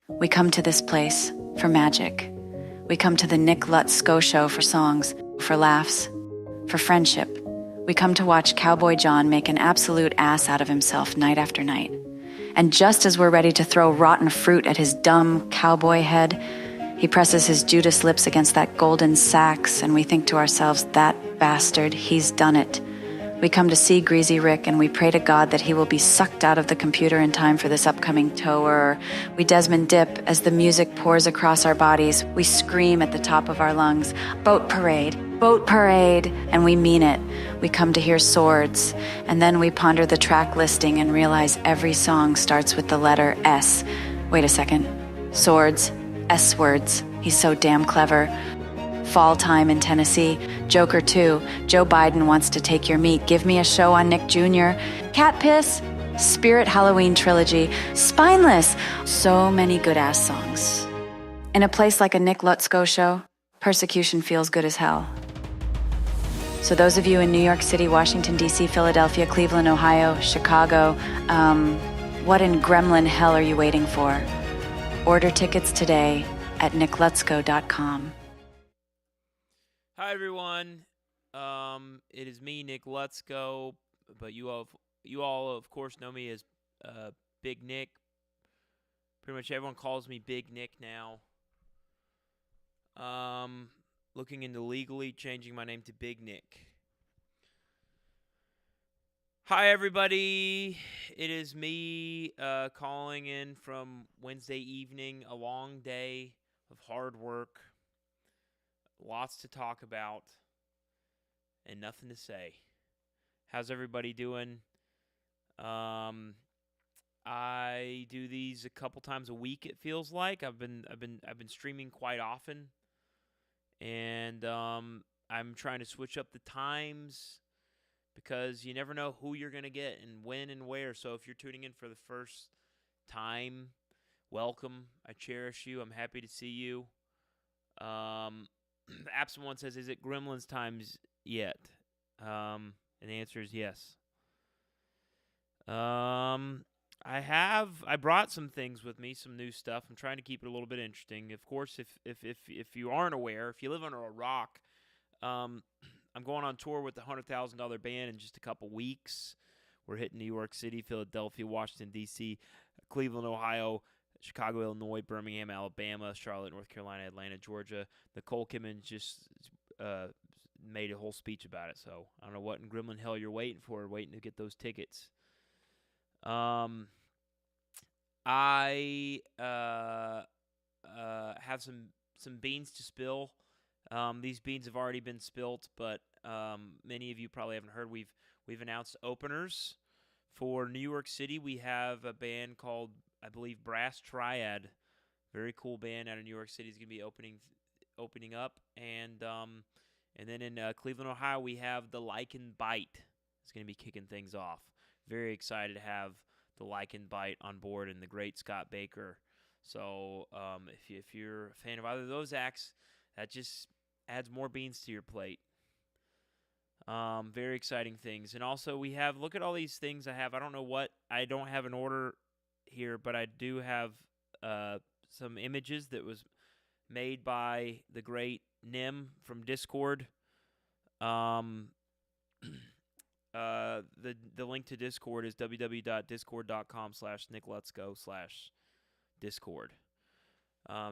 We come to this place for magic. We come to the Nick Lutsko Show for songs, for laughs, for friendship. We come to watch Cowboy John make an absolute ass out of himself night after night. And just as we're ready to throw rotten fruit at his dumb cowboy head, he presses his Judas lips against that golden sax, and we think to ourselves, that bastard, he's done it. We come to see Greasy Rick, and we pray to God that he will be sucked out of the computer in time for this upcoming tour. We Desmond dip as the music pours across our bodies. We scream at the top of our lungs, boat parade, and we mean it. We come to hear Swords, and then we ponder the track listing and realize every song starts with the letter S. Wait a second. Swords, S-words. He's so damn clever. Fall Time in Tennessee, Joker 2, Joe Biden Wants to Take Your Meat, Give Me a Show on Nick Jr., Cat Piss, Spirit Halloween Trilogy, Spineless. So many good-ass songs. In a place like a Nick Lutsko show, persecution feels good as hell. So those of you in New York City, Washington, D.C., Philadelphia, Cleveland, Ohio, Chicago, what in gremlin hell are you waiting for? Order tickets today at nicklutsko.com. Hi everyone, it is me, Nick Lutsko, but you all of course know me as Big Nick. Pretty much everyone calls me Big Nick now. Looking into legally changing my name to Big Nick. Hi everybody, it is me calling in from Wednesday evening, a long day of hard work. Lots to talk about, and nothing to say. How's everybody doing? I do these a couple times a week. It feels like I've been streaming quite often, and I'm trying to switch up the times because you never know who you're gonna get and when and where. So if you're tuning in for the first time, welcome. I cherish you. I'm happy to see you. Absent one says, is it Gremlins times yet? And the answer is yes. I brought some things with me, some new stuff. I'm trying to keep it a little bit interesting. Of course, if you aren't aware, if you live under a rock, I'm going on tour with the $100,000 band in just a couple weeks. We're hitting New York City, Philadelphia, Washington, D.C., Cleveland, Ohio, Chicago, Illinois, Birmingham, Alabama, Charlotte, North Carolina, Atlanta, Georgia. Nicole Kidman just made a whole speech about it, so I don't know what in gremlin hell you're waiting to get those tickets. I have some beans to spill. These beans have already been spilt, but many of you probably haven't heard. We've announced openers for New York City. We have a band called, I believe, Brass Triad. Very cool band out of New York City is going to be opening up, and then in Cleveland, Ohio, we have the Lichen Bite. It's going to be kicking things off. Very excited to have the Lichen Bite on board and the great Scott Baker. So if you're a fan of either of those acts, that just adds more beans to your plate. Very exciting things. And also we have, look at all these things I have. I don't know what, I don't have an order here, but I do have some images that was made by the great Nim from Discord. The link to Discord is www.discord.com/nicklutsko/discord.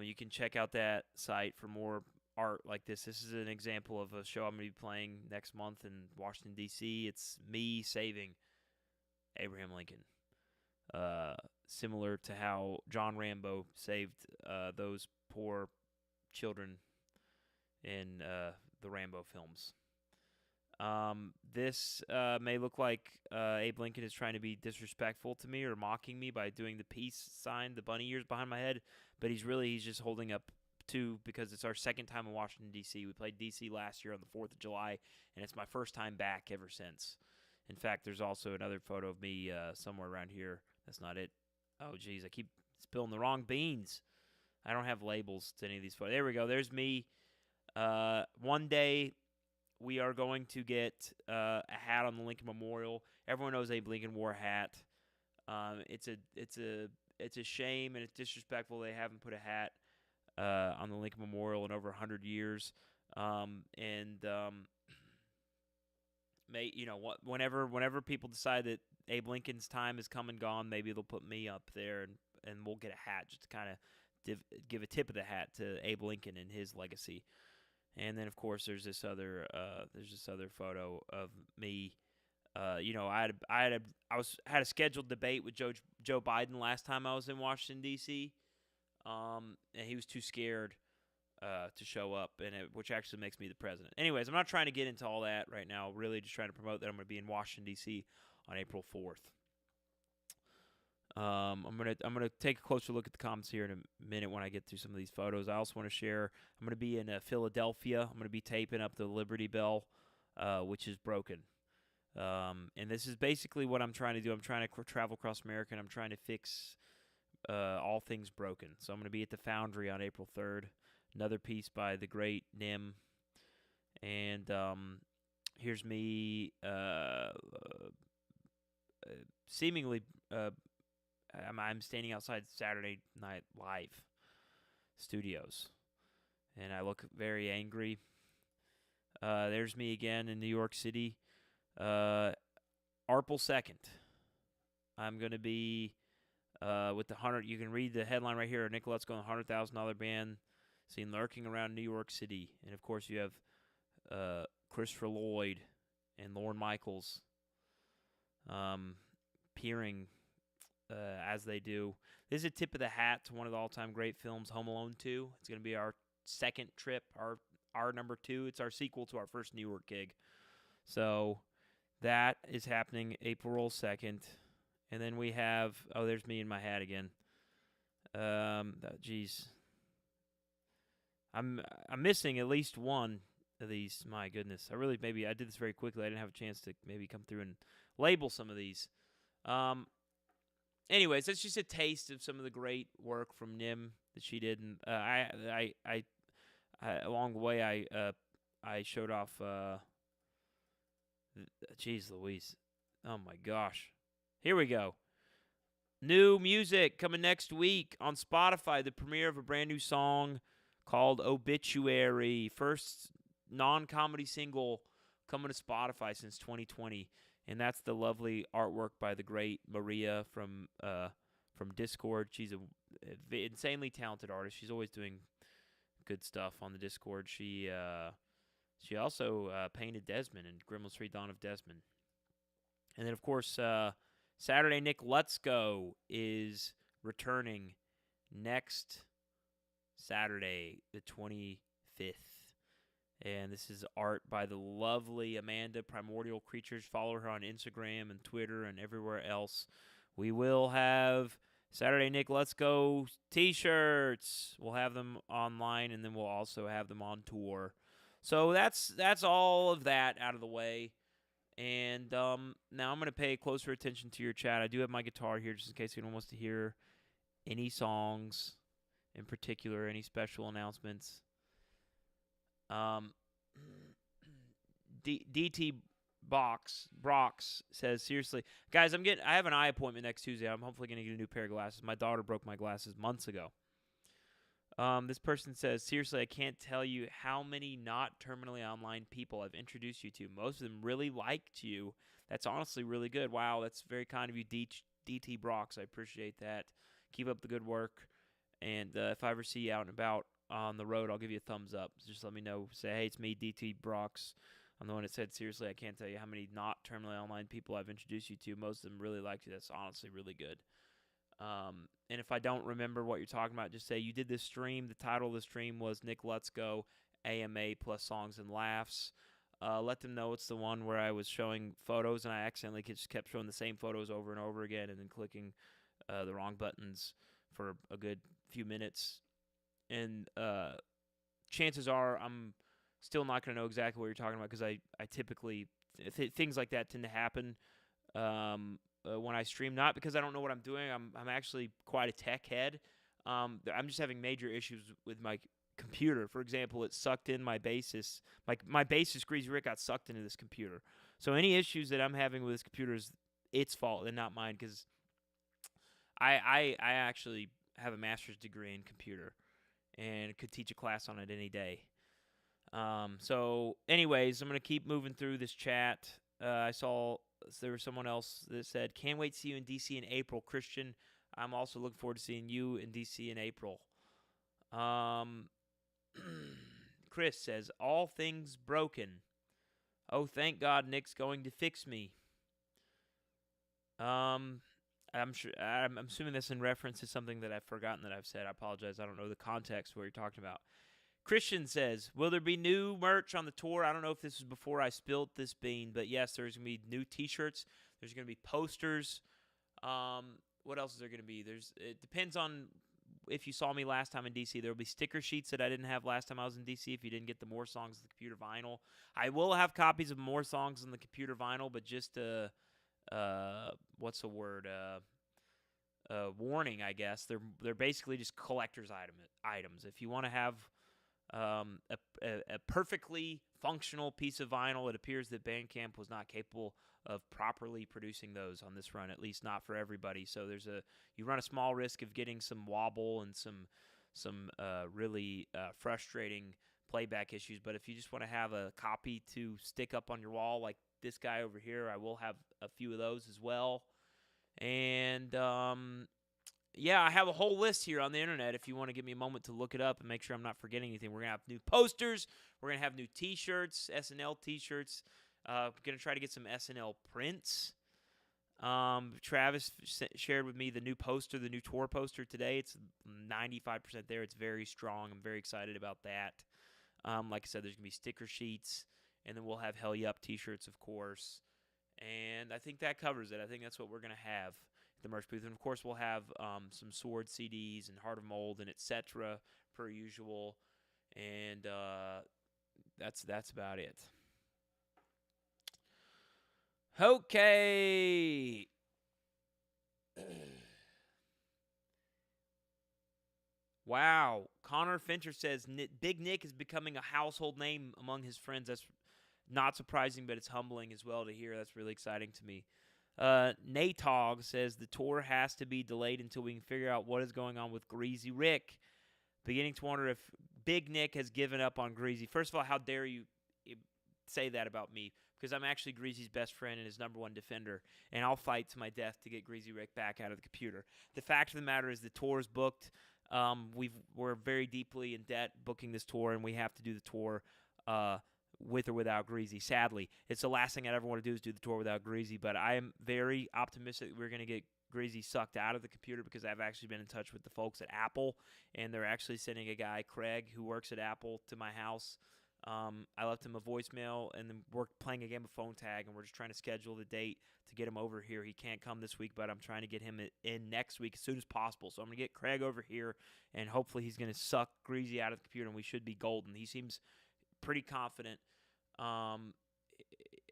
You can check out that site for more art like this. This is an example of a show I'm going to be playing next month in Washington, D.C. It's me saving Abraham Lincoln. Similar to how John Rambo saved those poor children in the Rambo films. This may look like Abe Lincoln is trying to be disrespectful to me or mocking me by doing the peace sign, the bunny ears behind my head, but he's just holding up two because it's our second time in Washington, D.C. We played D.C. last year on the 4th of July, and it's my first time back ever since. In fact, there's also another photo of me somewhere around here. That's not it. Oh, geez, I keep spilling the wrong beans. I don't have labels to any of these photos. There we go. There's me. One day we are going to get a hat on the Lincoln Memorial. Everyone knows Abe Lincoln wore a hat. It's a it's a shame and it's disrespectful they haven't put a hat on the Lincoln Memorial in over 100 years. Whenever people decide that Abe Lincoln's time has come and gone, maybe they'll put me up there and we'll get a hat just to kind of give a tip of the hat to Abe Lincoln and his legacy. And then, of course, there's this other photo of me. I had a scheduled debate with Joe Biden last time I was in Washington D.C. And he was too scared to show up, which actually makes me the president. Anyways, I'm not trying to get into all that right now. Really, just trying to promote that I'm going to be in Washington D.C. on April 4th. I'm gonna take a closer look at the comments here in a minute when I get through some of these photos. I also want to share. I'm gonna be in Philadelphia. I'm gonna be taping up the Liberty Bell, which is broken. And this is basically what I'm trying to do. I'm trying to travel across America, and I'm trying to fix all things broken. So I'm gonna be at the Foundry on April 3rd. Another piece by the great Nim. And here's me seemingly. I'm standing outside Saturday Night Live studios, and I look very angry. There's me again in New York City. April 2nd. I'm going to be with the 100. You can read the headline right here. Nick Lutzko and the $100,000 band seen lurking around New York City. And, of course, you have Christopher Lloyd and Lorne Michaels peering as they do. This is a tip of the hat to one of the all-time great films, Home Alone 2. It's going to be our second trip, our number 2. It's our sequel to our first New York gig. So that is happening April 2nd. And then we have, there's me in my hat again. Geez. I'm missing at least one of these. My goodness. I did this very quickly. I didn't have a chance to maybe come through and label some of these. Anyways, that's just a taste of some of the great work from Nim that she did, and I along the way I showed off. Jeez Louise, oh my gosh, here we go. New music coming next week on Spotify. The premiere of a brand new song called "Obituary," first non-comedy single coming to Spotify since 2020. And that's the lovely artwork by the great Maria from Discord. She's an insanely talented artist. She's always doing good stuff on the Discord. She also painted Desmond in Grimmel's Free Dawn of Desmond. And then, of course, Saturday Nick Lutzko is returning next Saturday, the 25th. And this is art by the lovely Amanda Primordial Creatures. Follow her on Instagram and Twitter and everywhere else. We will have Saturday Nick Lutzko t-shirts. We'll have them online, and then we'll also have them on tour. So that's all of that out of the way. And now I'm going to pay closer attention to your chat. I do have my guitar here just in case anyone wants to hear any songs in particular, any special announcements. DT Brox says, seriously, guys, I have an eye appointment next Tuesday. I'm hopefully going to get a new pair of glasses. My daughter broke my glasses months ago. This person says, seriously, I can't tell you how many not terminally online people I've introduced you to. Most of them really liked you. That's honestly really good. Wow, that's very kind of you, DT Brox. I appreciate that. Keep up the good work. And if I ever see you out and about on the road, I'll give you a thumbs up. Just let me know. Say, hey, it's me, DT Brox. I'm the one that said, seriously, I can't tell you how many not terminally online people I've introduced you to. Most of them really liked you. That's honestly really good. And if I don't remember what you're talking about, just say you did this stream. The title of the stream was Nick Lutzko AMA plus songs and laughs. Let them know it's the one where I was showing photos and I accidentally just kept showing the same photos over and over again and then clicking the wrong buttons for a good few minutes. And chances are I'm still not going to know exactly what you're talking about because I typically things like that tend to happen when I stream. Not because I don't know what I'm doing. I'm actually quite a tech head. I'm just having major issues with my computer. For example, it sucked in my basis. My basis Greasy Rick got sucked into this computer. So any issues that I'm having with this computer is its fault and not mine because I actually have a master's degree in computer and could teach a class on it any day. So, anyways, I'm going to keep moving through this chat. I saw there was someone else that said, "Can't wait to see you in DC in April." Christian, I'm also looking forward to seeing you in DC in April. Chris says, "All things broken. Oh, thank God Nick's going to fix me." I'm assuming that's in reference to something that I've forgotten that I've said. I apologize. I don't know the context where you're talking about. Christian says, "Will there be new merch on the tour?" I don't know if this was before I spilled this bean, but yes, there's going to be new T-shirts. There's going to be posters. What else is there going to be? It depends on if you saw me last time in DC. There will be sticker sheets that I didn't have last time I was in DC if you didn't get the More Songs on the Computer vinyl. I will have copies of More Songs on the Computer vinyl, but just what's the word? Warning, I guess. They're basically just collector's items. If you want to have a perfectly functional piece of vinyl, it appears that Bandcamp was not capable of properly producing those on this run, at least not for everybody. So you run a small risk of getting some wobble and some really frustrating playback issues. But if you just want to have a copy to stick up on your wall like this guy over here, I will have a few of those as well. And yeah, I have a whole list here on the internet if you want to give me a moment to look it up and make sure I'm not forgetting anything. We're going to have new posters. We're going to have new T-shirts, SNL T-shirts. We're going to try to get some SNL prints. Travis shared with me the new poster, the new tour poster today. It's 95% there. It's very strong. I'm very excited about that. Like I said, there's going to be sticker sheets, and then we'll have Hell Yeah Up T-shirts, of course. And I think that covers it. I think that's what we're going to have at the merch booth. And, of course, we'll have some Sword CDs and Heart of Mold and etc. per usual. And that's about it. Okay. Wow. Connor Fincher says Big Nick is becoming a household name among his friends. That's not surprising, but it's humbling as well to hear. That's really exciting to me. Natog says the tour has to be delayed until we can figure out what is going on with Greasy Rick. Beginning to wonder if Big Nick has given up on Greasy. First of all, how dare you say that about me? Because I'm actually Greasy's best friend and his number one defender, and I'll fight to my death to get Greasy Rick back out of the computer. The fact of the matter is the tour is booked. We're very deeply in debt booking this tour, and we have to do the tour with or without Greasy. Sadly, it's the last thing I'd ever want to do is do the tour without Greasy, but I am very optimistic that we're going to get Greasy sucked out of the computer because I've actually been in touch with the folks at Apple, and they're actually sending a guy, Craig, who works at Apple, to my house. I left him a voicemail, and then we're playing a game of phone tag, and we're just trying to schedule the date to get him over here. He can't come this week, but I'm trying to get him in next week as soon as possible. So I'm going to get Craig over here, and hopefully he's going to suck Greasy out of the computer, and we should be golden. He seems pretty confident.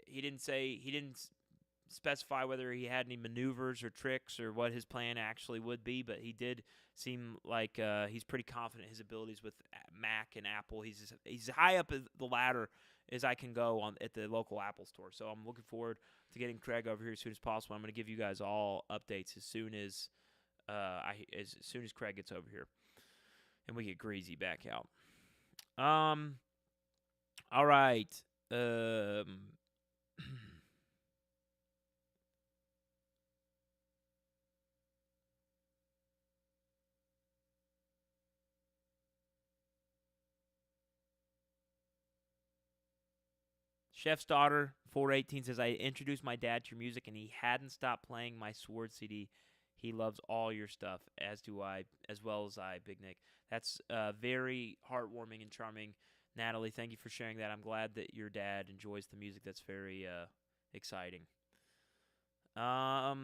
He didn't specify whether he had any maneuvers or tricks or what his plan actually would be, but he did seem like he's pretty confident in his abilities with Mac and Apple. He's high up the ladder as I can go at the local Apple store. So I'm looking forward to getting Craig over here as soon as possible. I'm going to give you guys all updates as soon as Craig gets over here and we get Greasy back out. All right. Chef's Daughter 418 says, I introduced my dad to your music, and he hadn't stopped playing my Sword CD. He loves all your stuff, as do I, as well as I, Big Nick. That's very heartwarming and charming. Natalie, thank you for sharing that. I'm glad that your dad enjoys the music. That's very exciting. Oh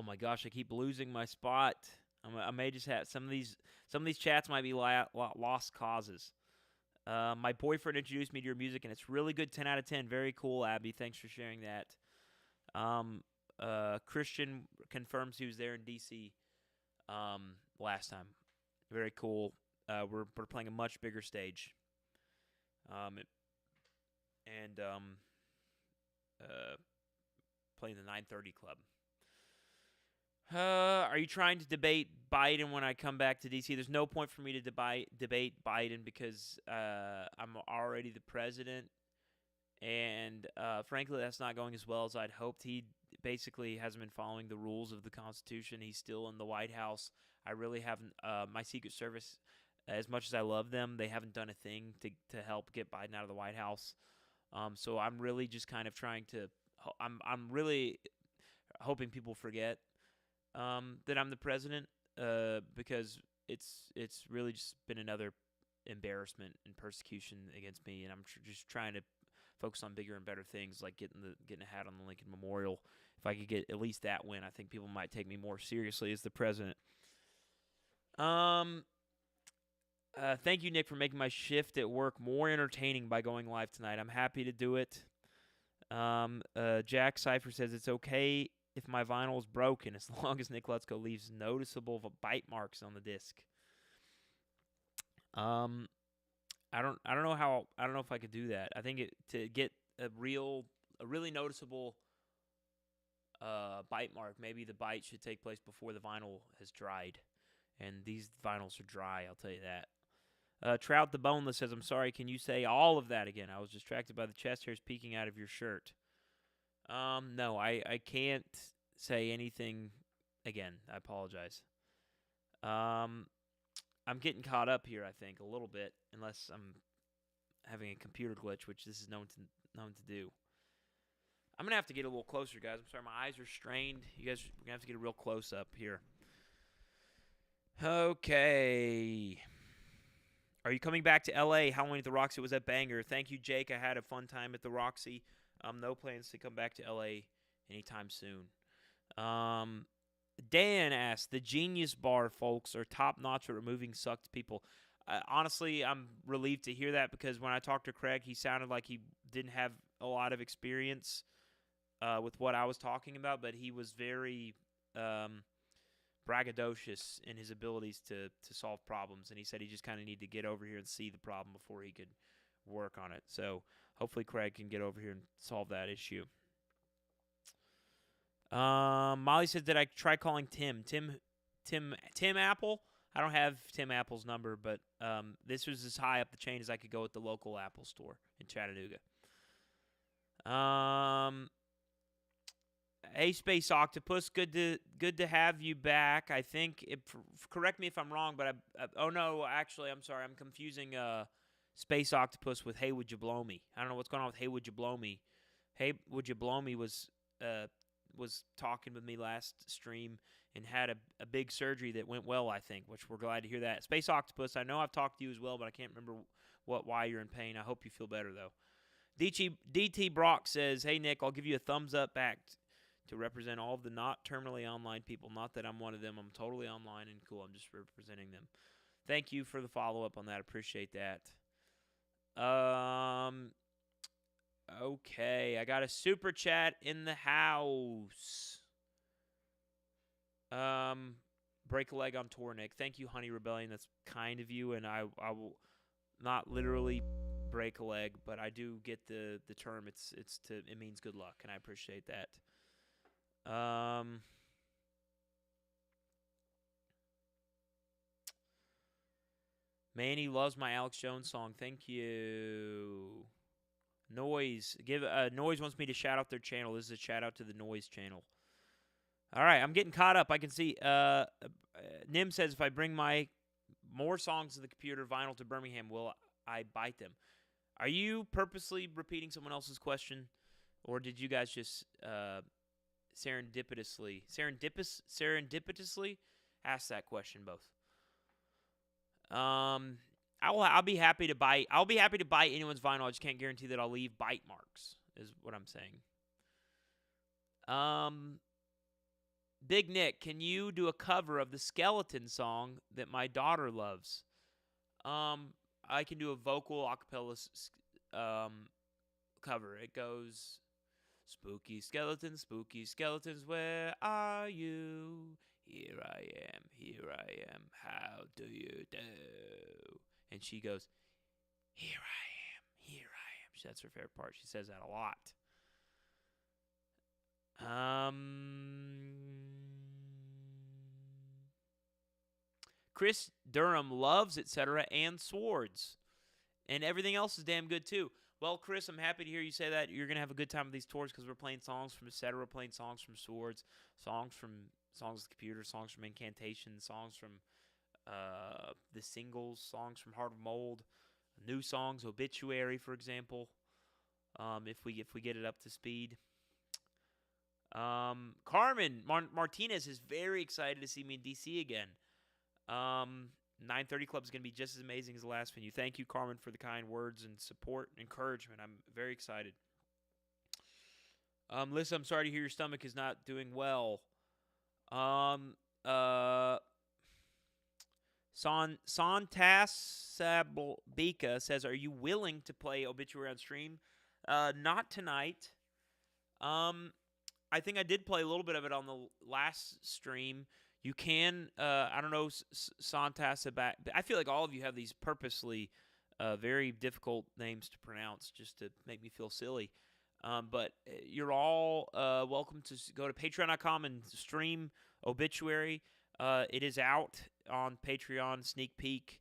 my gosh, I keep losing my spot. I may just have some of these chats might be lost causes. My boyfriend introduced me to your music, and it's really good. 10 out of 10. Very cool, Abby. Thanks for sharing that. Christian confirms he was there in D.C. Last time. Very cool. We're playing a much bigger stage. Playing the 930 Club. Are you trying to debate Biden when I come back to D.C.? There's no point for me to debate Biden because I'm already the president. And frankly, that's not going as well as I'd hoped. He basically hasn't been following the rules of the Constitution. He's still in the White House. I really haven't. My Secret Service, as much as I love them, they haven't done a thing to help get Biden out of the White House. So I'm really just kind of trying to. I'm really hoping people forget that I'm the president because it's really just been another embarrassment and persecution against me, and I'm just trying to focus on bigger and better things like getting a hat on the Lincoln Memorial. If I could get at least that win, I think people might take me more seriously as the president. Thank you, Nick, for making my shift at work more entertaining by going live tonight. I'm happy to do it. Jack Cypher says it's okay if my vinyl is broken as long as Nick Lutsko leaves noticeable bite marks on the disc. I don't know if I could do that. I think to get a really noticeable bite mark, maybe the bite should take place before the vinyl has dried. And these vinyls are dry, I'll tell you that. Trout the Boneless says, I'm sorry, can you say all of that again? I was distracted by the chest hairs peeking out of your shirt. No, I can't say anything again. I apologize. I'm getting caught up here, I think, a little bit, unless I'm having a computer glitch, which this is known to do. I'm gonna have to get a little closer, guys. I'm sorry, my eyes are strained. You guys are gonna have to get a real close up here. Okay. Are you coming back to LA? Halloween at the Roxy was a banger. Thank you, Jake. I had a fun time at the Roxy. No plans to come back to LA anytime soon. Dan asked, the Genius Bar folks are top-notch at removing sucked people. Honestly, I'm relieved to hear that because when I talked to Craig, he sounded like he didn't have a lot of experience with what I was talking about, but he was very braggadocious in his abilities to solve problems, and he said he just kind of needed to get over here and see the problem before he could work on it. So hopefully Craig can get over here and solve that issue. Molly said, did I try calling Tim Apple? I don't have Tim Apple's number, but this was as high up the chain as I could go at the local Apple store in Chattanooga. Hey, Space Octopus, good to have you back. I think, correct me if I'm wrong, but oh no, actually, I'm sorry, I'm confusing Space Octopus with Hey Would You Blow Me. I don't know what's going on with Hey Would You Blow Me. Hey Would You Blow Me was talking with me last stream and had a big surgery that went well, I think, which we're glad to hear that. Space Octopus, I know I've talked to you as well, but I can't remember why you're in pain. I hope you feel better, though. DT Brock says, hey, Nick, I'll give you a thumbs up back to represent all of the not terminally online people. Not that I'm one of them. I'm totally online and cool. I'm just representing them. Thank you for the follow-up on that. Appreciate that. Okay, I got a super chat in the house. Break a leg on tour, Nick. Thank you, Honey Rebellion. That's kind of you, and I will not literally break a leg, but I do get the term. It means good luck, and I appreciate that. Manny loves my Alex Jones song. Thank you. Noise. Noise wants me to shout out their channel. This is a shout out to the Noise channel. All right, I'm getting caught up. I can see. Nim says, if I bring my more songs to the computer vinyl to Birmingham, will I bite them? Are you purposely repeating someone else's question, or did you guys just serendipitously ask that question both? I'll be happy to bite. I'll be happy to bite anyone's vinyl. I just can't guarantee that I'll leave bite marks, is what I'm saying. Big Nick, can you do a cover of the Skeleton song that my daughter loves? I can do a vocal acapella cover. It goes, spooky skeletons, where are you? Here I am, how do you do? And she goes, here I am. That's her favorite part. She says that a lot. Chris Durham loves etc. and Swords. And everything else is damn good too. Well, Chris, I'm happy to hear you say that. You're going to have a good time with these tours because we're playing songs from etc., playing songs from Swords, songs from Songs of the Computer, songs from Incantation, songs from the singles, songs from Heart of Mold, new songs, Obituary, for example, if we get it up to speed. Carmen Martinez is very excited to see me in DC again. 930 Club is going to be just as amazing as the last venue. Thank you, Carmen, for the kind words and support and encouragement. I'm very excited. Lisa, I'm sorry to hear your stomach is not doing well. Santas Sabika says, are you willing to play Obituary on stream? Not tonight. I think I did play a little bit of it on the last stream. You can, I don't know, Santas Sabika. I feel like all of you have these purposely very difficult names to pronounce just to make me feel silly. But you're all welcome to go to patreon.com and stream Obituary. It is out on Patreon, sneak peek,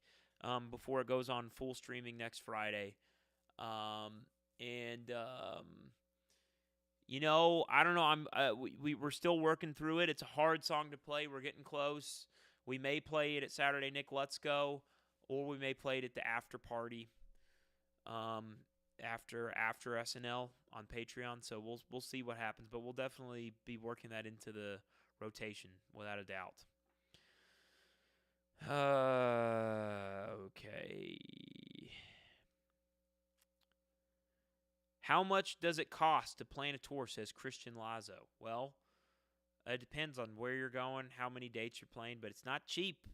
before it goes on full streaming next Friday. You know, I don't know. We're still working through it. It's a hard song to play. We're getting close. We may play it at Saturday Nick Let's Go, or we may play it at the after party, after SNL on Patreon. So we'll see what happens, but we'll definitely be working that into the rotation without a doubt. Okay. How much does it cost to plan a tour, says Christian Lazo? Well, it depends on where you're going, how many dates you're playing, but it's not cheap.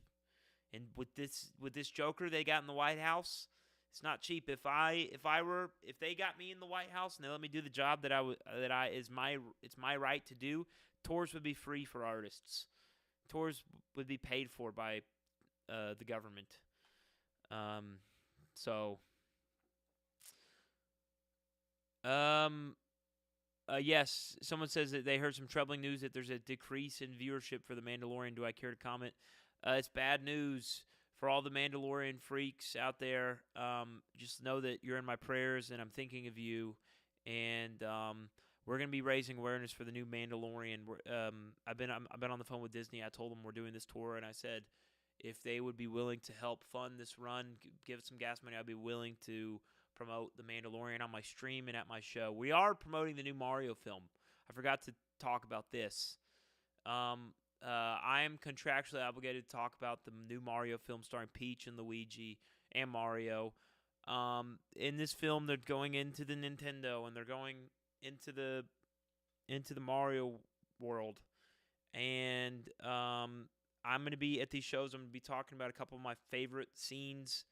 And with this Joker they got in the White House, it's not cheap. If they got me in the White House and they let me do the job it's my right to do, tours would be free for artists. Tours would be paid for by the government. Yes, someone says that they heard some troubling news that there's a decrease in viewership for The Mandalorian. Do I care to comment? It's bad news for all the Mandalorian freaks out there. Just know that you're in my prayers, and I'm thinking of you. And we're going to be raising awareness for the new Mandalorian. I've been on the phone with Disney. I told them we're doing this tour, and I said if they would be willing to help fund this run, give some gas money, I'd be willing to promote The Mandalorian on my stream and at my show. We are promoting the new Mario film. I forgot to talk about this. I am contractually obligated to talk about the new Mario film starring Peach and Luigi and Mario. In this film, they're going into the Nintendo and they're going into the Mario world. And I'm going to be at these shows. I'm going to be talking about a couple of my favorite scenes.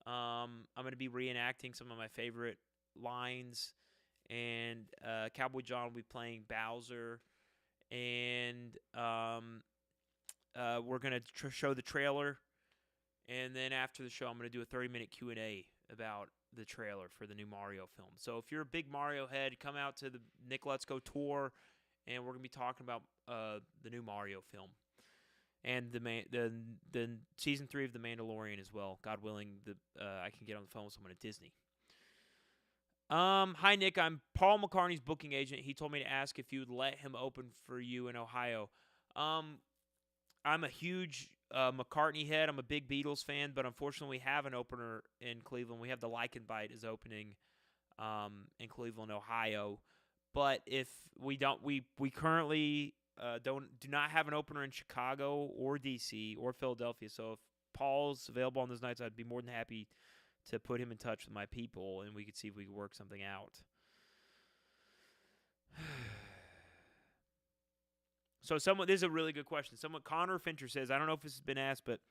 I'm going to be reenacting some of my favorite lines, and Cowboy John will be playing Bowser, and we're going to show the trailer, and then after the show, I'm going to do a 30-minute Q&A about the trailer for the new Mario film. So if you're a big Mario head, come out to the Nick Let's Go tour, and we're going to be talking about the new Mario film. And the season 3 of The Mandalorian as well. God willing, I can get on the phone with someone at Disney. Hi, Nick. I'm Paul McCartney's booking agent. He told me to ask if you would let him open for you in Ohio. I'm a huge McCartney head. I'm a big Beatles fan, but unfortunately we have an opener in Cleveland. We have the Like and Bite is opening in Cleveland, Ohio. But if we don't, we currently do not have an opener in Chicago or DC or Philadelphia. So if Paul's available on those nights, I'd be more than happy to put him in touch with my people, and we could see if we could work something out. So this is a really good question. Connor Fincher says, I don't know if this has been asked, but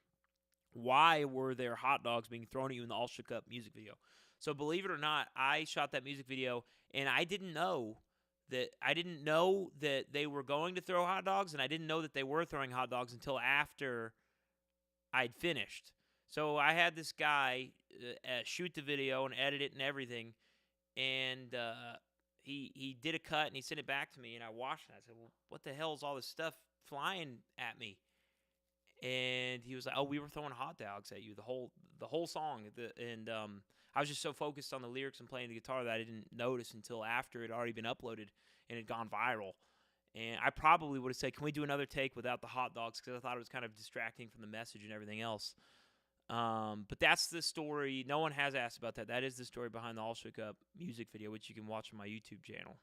why were there hot dogs being thrown at you in the All Shook Up music video? So believe it or not, I shot that music video, and I didn't know that they were going to throw hot dogs, and I didn't know that they were throwing hot dogs until after I'd finished. So I had this guy shoot the video and edit it and everything, and he did a cut and he sent it back to me, and I watched it. I said, well, what the hell is all this stuff flying at me? and he was like, "Oh, we were throwing hot dogs at you the whole song." I was just so focused on the lyrics and playing the guitar that I didn't notice until after it had already been uploaded and had gone viral. And I probably would have said, "Can we do another take without the hot dogs?" Because I thought it was kind of distracting from the message and everything else. But that's the story. No one has asked about that. That is the story behind the All Shook Up music video, which you can watch on my YouTube channel.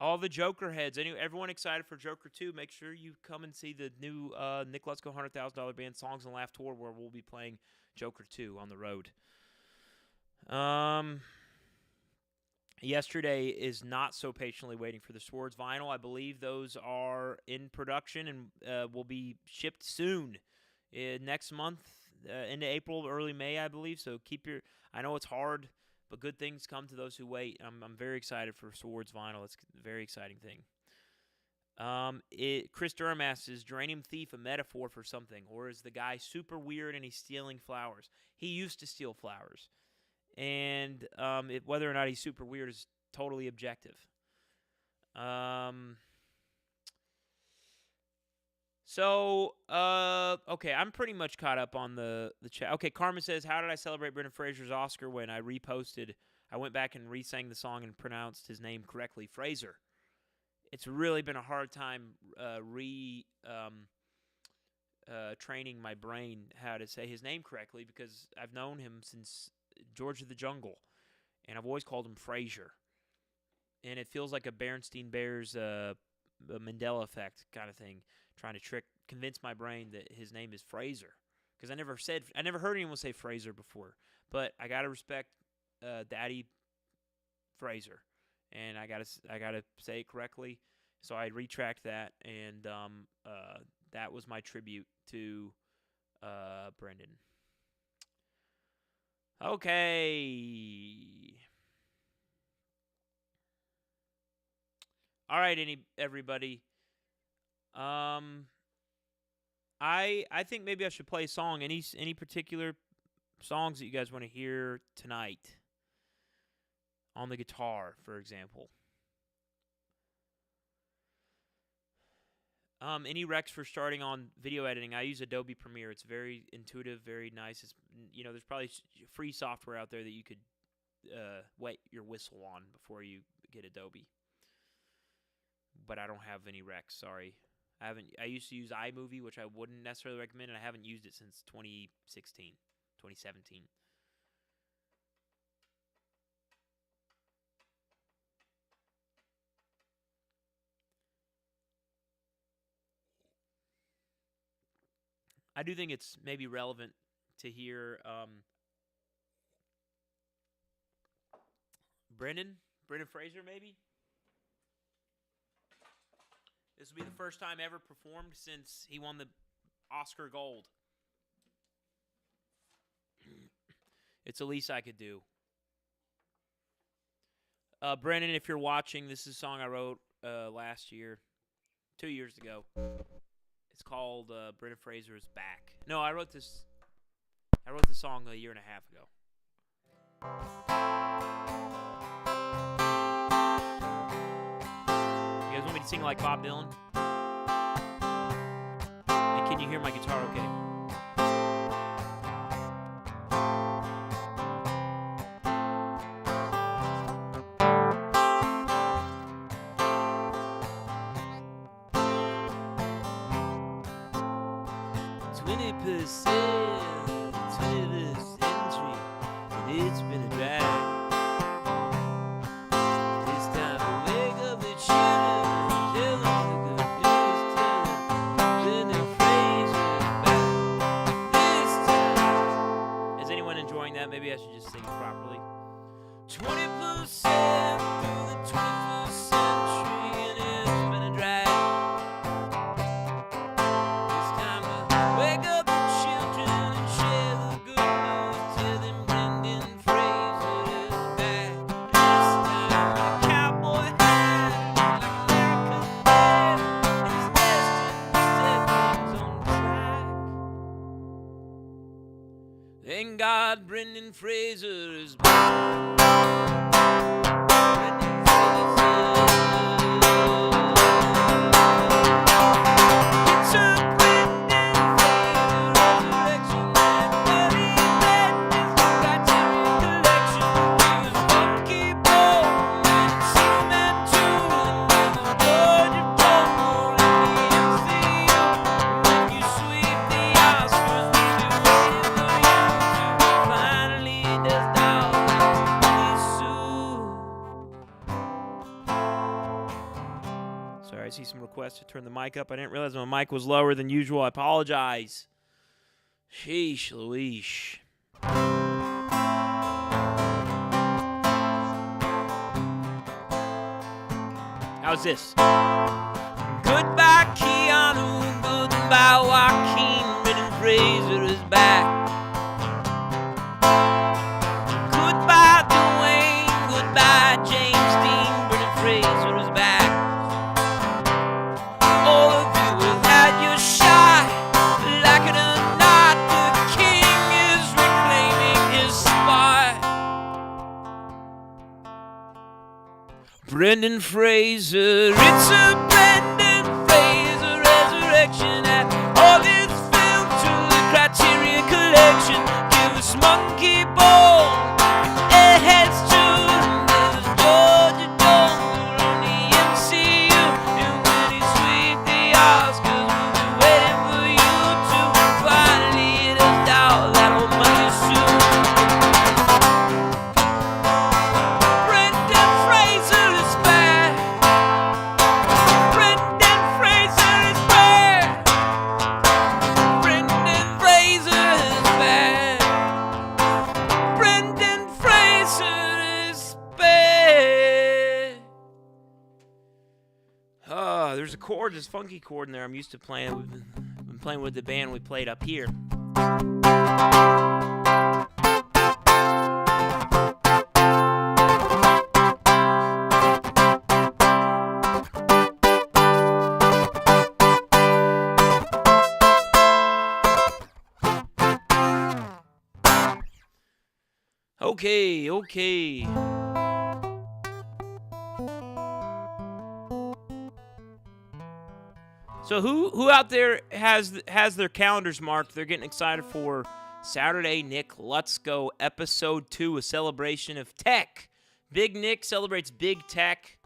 All the Joker heads. Everyone excited for Joker 2? Make sure you come and see the new Nick Lutzko $100,000 Band Songs and Laugh Tour, where we'll be playing Joker 2 on the road. Yesterday is Not So Patiently Waiting for the Swords vinyl. I believe those are in production and will be shipped soon, next month, into April, early May, I believe. So I know it's hard, but good things come to those who wait. I'm very excited for Swords vinyl. It's a very exciting thing. Chris Durham asks, is Geranium Thief a metaphor for something? Or is the guy super weird and he's stealing flowers? He used to steal flowers. And whether or not he's super weird is totally objective. Okay, I'm pretty much caught up on the chat. Okay, Carmen says, how did I celebrate Brendan Fraser's Oscar when I reposted? I went back and re-sang the song and pronounced his name correctly, Fraser. It's really been a hard time training my brain how to say his name correctly, because I've known him since George of the Jungle, and I've always called him Fraser. And it feels like a Berenstain Bears a Mandela effect kind of thing, trying to convince my brain that his name is Fraser, because I never heard anyone say Fraser before. But I gotta respect Daddy Fraser, and I gotta say it correctly. So I retract that, and that was my tribute to Brendan. Okay. All right, everybody. I think maybe I should play a song. Any particular songs that you guys want to hear tonight on the guitar, for example? Any recs for starting on video editing? I use Adobe Premiere. It's very intuitive, very nice. It's, there's probably free software out there that you could wet your whistle on before you get Adobe. But I don't have any recs, sorry. I used to use iMovie, which I wouldn't necessarily recommend, and I haven't used it since 2017. I do think it's maybe relevant to hear Brendan Fraser, maybe? This will be the first time ever performed since he won the Oscar Gold. It's the least I could do. Brendan, if you're watching, this is a song I wrote last year, 2 years ago. It's called Brendan Fraser's Back. No, I wrote this song a year and a half ago. You guys want me to sing like Bob Dylan? And can you hear my guitar okay? Maybe I should just sing it properly. 20% through the 21st century, and it's been a drag. It's time to wake up the children and share the good news. Tell them Brendan Fraser is back. This time with a cowboy hat, like American Dad, is destined to set things on track. Thank God Brendan Fraser is back. Brendan Fraser. Sorry, I see some requests to turn the mic up. I didn't realize my mic was lower than usual. I apologize. Sheesh Louise. How's this? Goodbye, Keanu. Goodbye, Joaquin. Brendan Fraser is back. Goodbye, Dwayne. Goodbye, James Dean. Brendan Fraser is back. All of you have had your shot. Like it or not, the king is reclaiming his spot. Brendan Fraser, it's a Brendan Fraser resurrection, and all is filmed to the Criteria Collection. Give us Monkey Ball and Heads to there's Georgia Dome on the MCU, and when he sweep the Oscars, we'll be waiting for you to finally hit us down that old money soon. Brendan Fraser is back. Brendan Fraser is back. Brendan Fraser is back. Brendan Fraser is back. There's a chord, this funky chord in there I'm used to playing. We've been playing with the band we played up here. Okay. So who out there has their calendars marked? They're getting excited for Saturday Nick Let's Go episode 2, a celebration of tech. Big Nick celebrates big tech.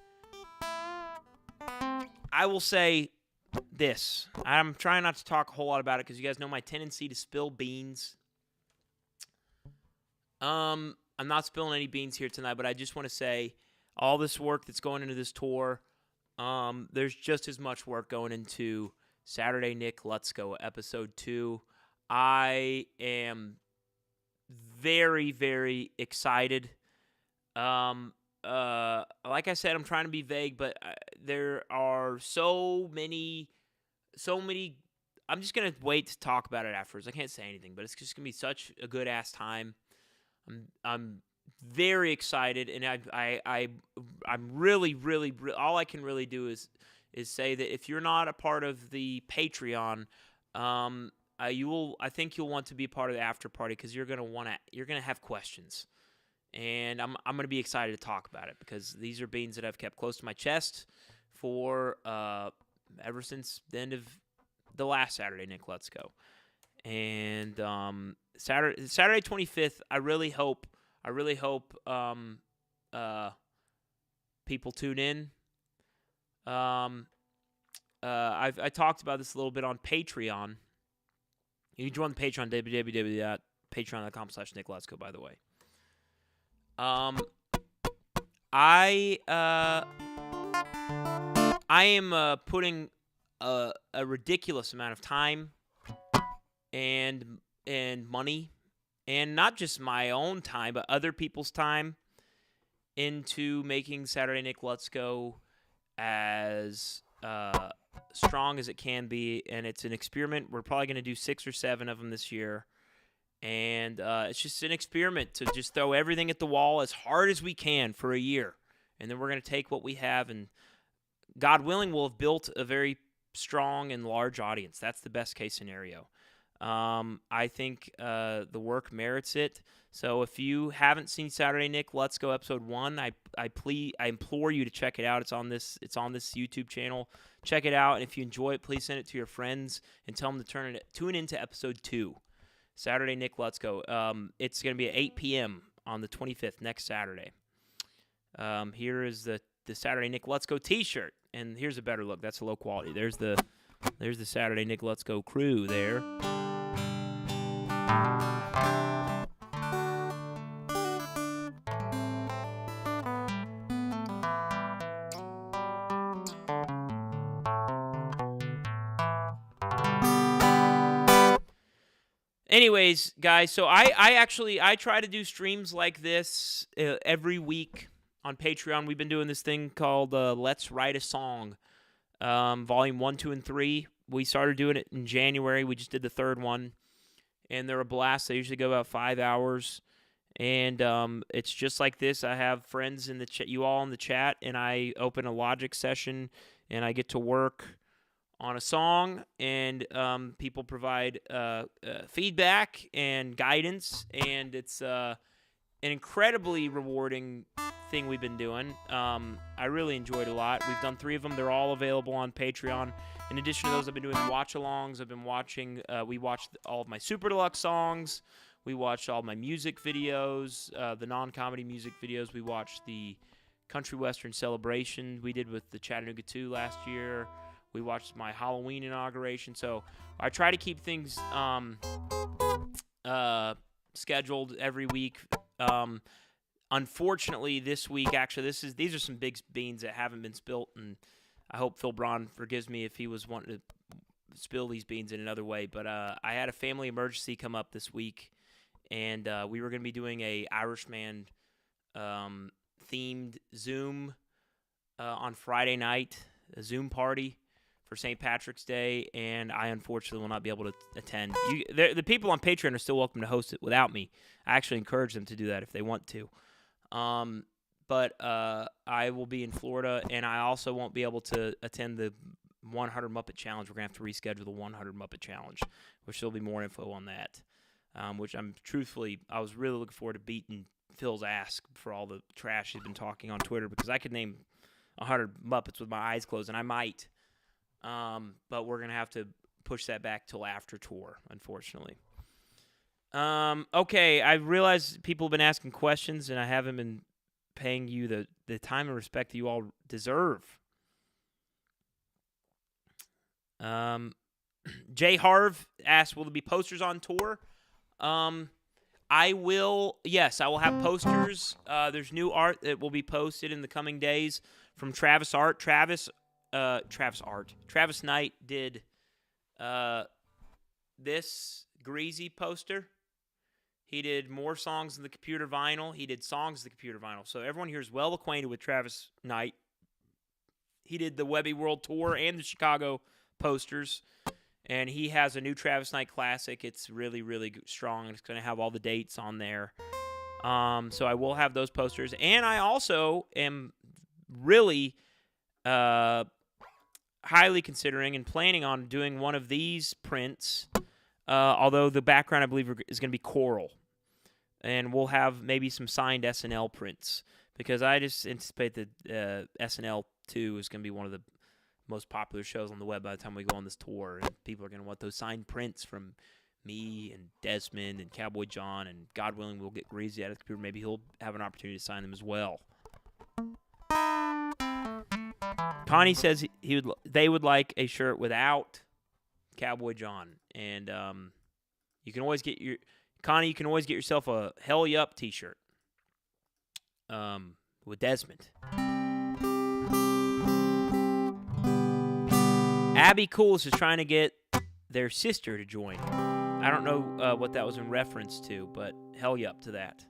I will say this. I'm trying not to talk a whole lot about it because you guys know my tendency to spill beans. I'm not spilling any beans here tonight, but I just want to say all this work that's going into this tour, there's just as much work going into Saturday Nick Let's Go episode 2. I am very, very excited. Like I said, I'm trying to be vague, but there are so many. I'm just going to wait to talk about it afterwards. I can't say anything, but it's just going to be such a good-ass time. I'm very excited, and I'm really, all I can really do is say that if you're not a part of the Patreon, I think you'll want to be a part of the after party because you're gonna have questions, and I'm gonna be excited to talk about it because these are beans that I've kept close to my chest for ever since the end of the last Saturday Nick Let's Go. And Saturday 25th, I really hope people tune in. I talked about this a little bit on Patreon. You can join the Patreon, www.patreon.com/NickLet'sGo, by the way. I am putting a ridiculous amount of time and money, and not just my own time, but other people's time into making Saturday Nick Let's Go as strong as it can be. And it's an experiment. We're probably going to do 6 or 7 of them this year. And it's just an experiment to just throw everything at the wall as hard as we can for a year. And then we're going to take what we have, and God willing, we'll have built a very strong and large audience. That's the best case scenario. I think the work merits it. So if you haven't seen Saturday Nick Let's Go episode 1, I implore you to check it out. It's on this YouTube channel. Check it out, and if you enjoy it, please send it to your friends and tell them to tune into episode 2. Saturday Nick Let's Go. It's going to be at 8 p.m. on the 25th, next Saturday. Here is the Saturday Nick Let's Go t-shirt, and here's a better look. That's a low quality. There's the Saturday Nick Let's Go crew there. anyways, guys, so I try to do streams like this every week on Patreon. We've been doing this thing called Let's Write a Song, Volume 1, 2, and 3. We started doing it in January. We just did the third one, and they're a blast. They usually go about 5 hours, and it's just like this. I have friends in the chat, you all in the chat, and I open a Logic session, and I get to work on a song, and people provide feedback and guidance, and it's an incredibly rewarding thing we've been doing. I really enjoyed it a lot. We've done 3 of them. They're all available on Patreon. In addition to those, I've been doing watch-alongs. I've been watching, we watched all of my Super Deluxe songs. We watched all my music videos, the non-comedy music videos. We watched the Country Western Celebration we did with the Chattanooga 2 last year. We watched my Halloween inauguration. So I try to keep things scheduled every week. Unfortunately, this week, actually, these are some big beans that haven't been spilt, and I hope Phil Braun forgives me if he was wanting to spill these beans in another way. But I had a family emergency come up this week, and we were going to be doing a Irishman themed Zoom on Friday night, a Zoom party for St. Patrick's Day, and I unfortunately will not be able to attend. The people on Patreon are still welcome to host it without me. I actually encourage them to do that if they want to. But I will be in Florida, and I also won't be able to attend the 100 Muppet Challenge. We're going to have to reschedule the 100 Muppet Challenge, which there'll be more info on that, which I was really looking forward to beating Phil's ass for all the trash he's been talking on Twitter, because I could name 100 Muppets with my eyes closed, and I might. But we're going to have to push that back till after tour, unfortunately. Okay, I realize people have been asking questions, and I haven't been paying you the time and respect that you all deserve. Jay Harv asked, will there be posters on tour? I will have posters. There's new art that will be posted in the coming days from Travis Art. Travis Knight did this Greasy poster. He did more songs in the Computer Vinyl. He did songs in the Computer Vinyl. So everyone here is well acquainted with Travis Knight. He did the Webby World Tour and the Chicago posters. And he has a new Travis Knight classic. It's really, really strong. It's going to have all the dates on there. So I will have those posters. And I also am really highly considering and planning on doing one of these prints, although the background, I believe, is going to be coral. And we'll have maybe some signed SNL prints, because I just anticipate that SNL 2 is going to be one of the most popular shows on the web by the time we go on this tour, and people are going to want those signed prints from me and Desmond and Cowboy John, and God willing, we'll get Greasy out of the computer. Maybe he'll have an opportunity to sign them as well. Connie says they would like a shirt without Cowboy John, and you can always get yourself a Hell Yup t-shirt with Desmond. Abby Cools is trying to get their sister to join. I don't know what that was in reference to, but hell yup to that.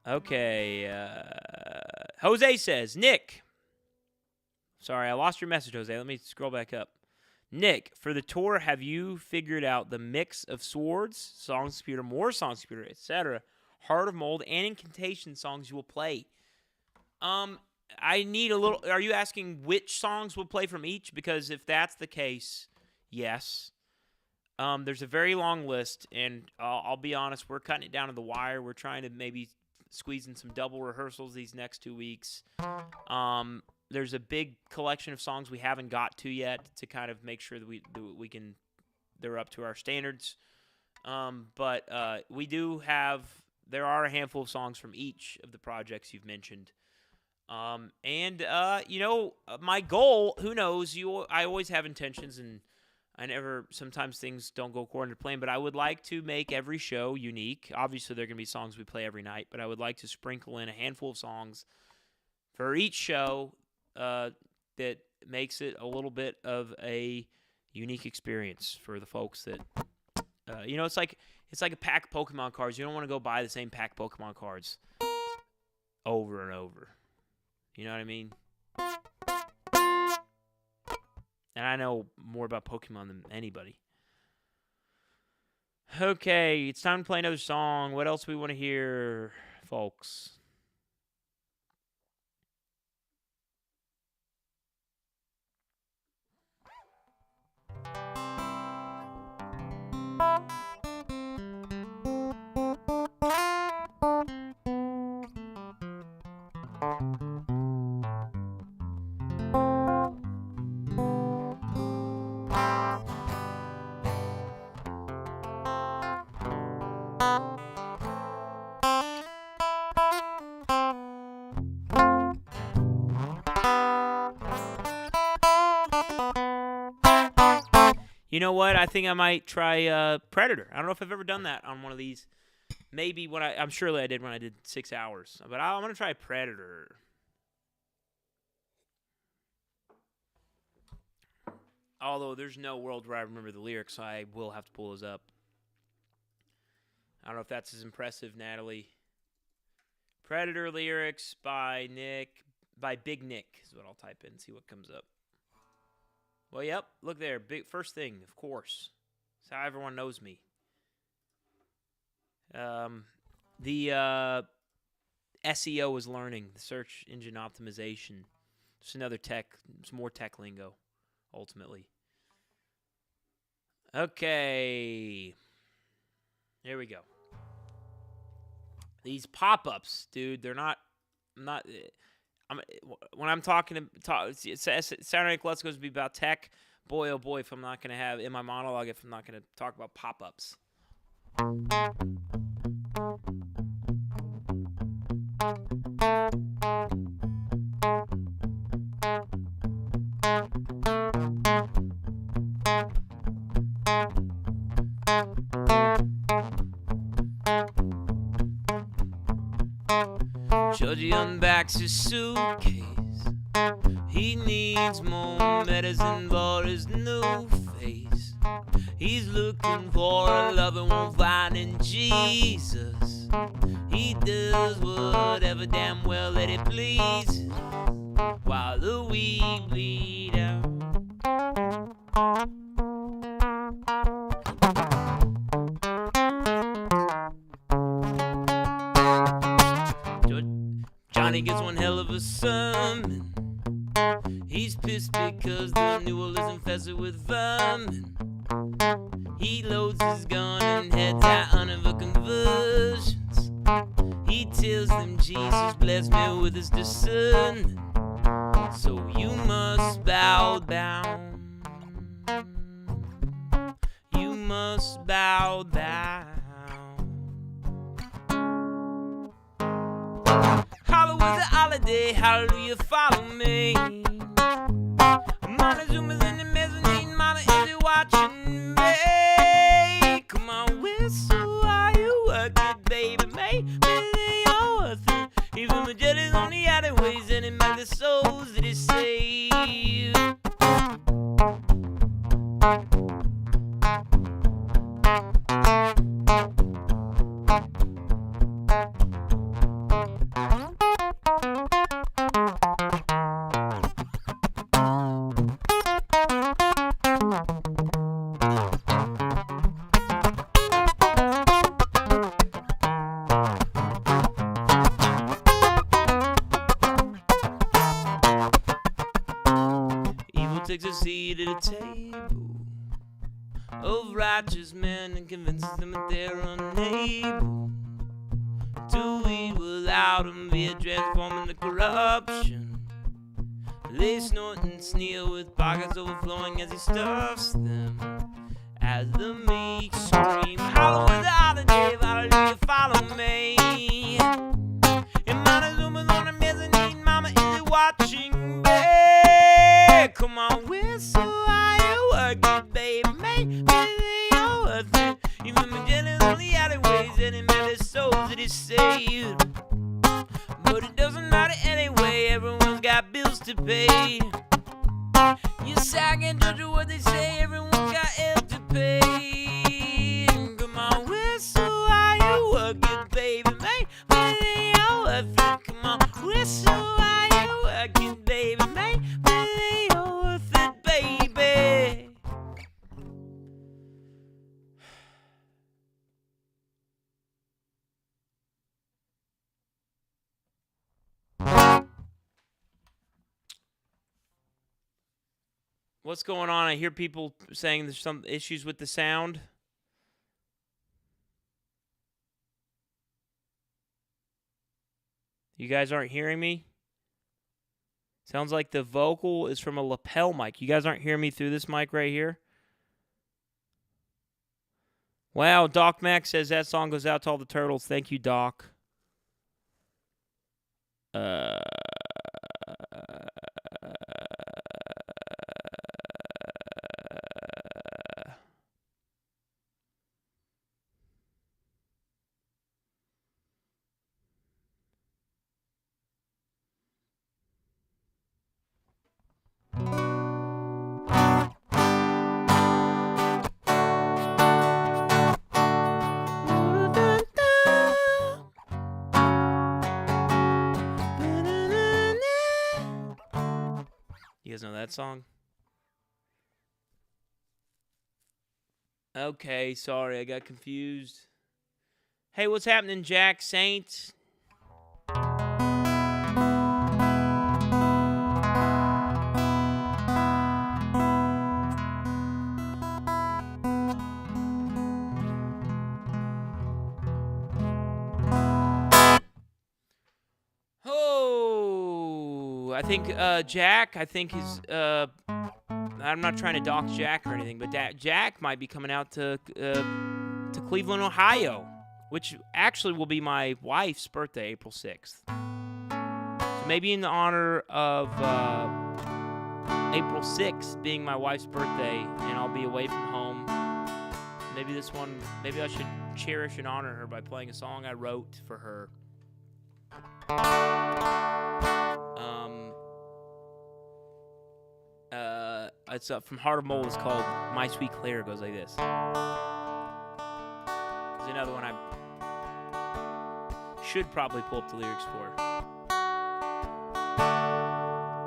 Okay. Jose says, Nick. Sorry, I lost your message, Jose. Let me scroll back up. Nick, for the tour, have you figured out the mix of Swords, Songs Computer, More Songs Computer, etc., Heart of Mold, and Incantation songs you will play? I need a little... Are you asking which songs we'll play from each? Because if that's the case, yes. There's a very long list, and I'll be honest, we're cutting it down to the wire. We're trying to maybe squeeze in some double rehearsals these next 2 weeks. There's a big collection of songs we haven't got to yet to kind of make sure that we can... They're up to our standards. But we do have... There are a handful of songs from each of the projects you've mentioned. My goal, who knows, I always have intentions, and sometimes things don't go according to plan, but I would like to make every show unique. Obviously, there are going to be songs we play every night, but I would like to sprinkle in a handful of songs for each show that makes it a little bit of a unique experience for the folks that It's like a pack of Pokemon cards. You don't want to go buy the same pack of Pokemon cards over and over. You know what I mean? And I know more about Pokemon than anybody. Okay, it's time to play another song. What else we want to hear, folks? You know what? I think I might try Predator. I don't know if I've ever done that on one of these. Maybe I'm surely I did when I did 6 hours. But I'm going to try Predator. Although there's no world where I remember the lyrics, so I will have to pull those up. I don't know if that's as impressive, Natalie. Predator lyrics by Big Nick is what I'll type in and see what comes up. Well, yep, look there. Big first thing, of course. That's how everyone knows me. The SEO is learning, the search engine optimization. Just another some more tech lingo, ultimately. Okay. Here we go. These pop-ups, dude, when I'm talking Saturday Night Let's Go to be about tech. Boy, oh boy, if I'm not going to have in my monologue, if I'm not going to talk about pop-ups. Georgie unbacks his suitcase. He needs more medicine for his new face. He's looking for a love and won't find in Jesus. He does whatever damn well that it pleases, while the weed bleed out. Johnny gets one hell of a sermon. He's pissed because the New Orleans infested with vermin. He loads his gun and heads out on of conversions. He tells them Jesus blessed me with his discernment, so you must bow down. You must bow down. Halloween's a holiday, hallelujah, follow me. Montezuma's in the mezzanine, mama, is it watching me? Come on, whistle while you work it, baby, maybe you're worth it. Even the jelly's on the alleyways, and it makes the souls that it saved. Takes a seat at a table of righteous men and convinces them that they're unable to eat without them via transforming the corruption. They snort and sneer with pockets overflowing as he stuffs them. As the meek scream, Halloween's a holiday, hallelujah, follow me. And Montezuma's on the mezzanine, mama, is it watching me? Come on, whistle while you work it, baby, maybe you're worth it. Even Magellan's on the alleyways, and it matters souls that is saved. But it doesn't matter anyway, everyone's got bills to pay. You sag and judge what they say, everyone's got hell to pay. What's going on? I hear people saying there's some issues with the sound. You guys aren't hearing me? Sounds like the vocal is from a lapel mic. You guys aren't hearing me through this mic right here? Wow, Doc Mac says that song goes out to all the turtles. Thank you, Doc. You guys know that song? Okay, sorry, I got confused. Hey, what's happening, Jack Saint? Oh, I think Jack, is, I'm not trying to dock Jack or anything, but Jack might be coming out to Cleveland, Ohio, which actually will be my wife's birthday, April 6th. So maybe in the honor of April 6th being my wife's birthday, and I'll be away from home. Maybe I should cherish and honor her by playing a song I wrote for her. It's from Heart of Mole. It's called My Sweet Claire. It goes like this. There's another one I should probably pull up the lyrics for.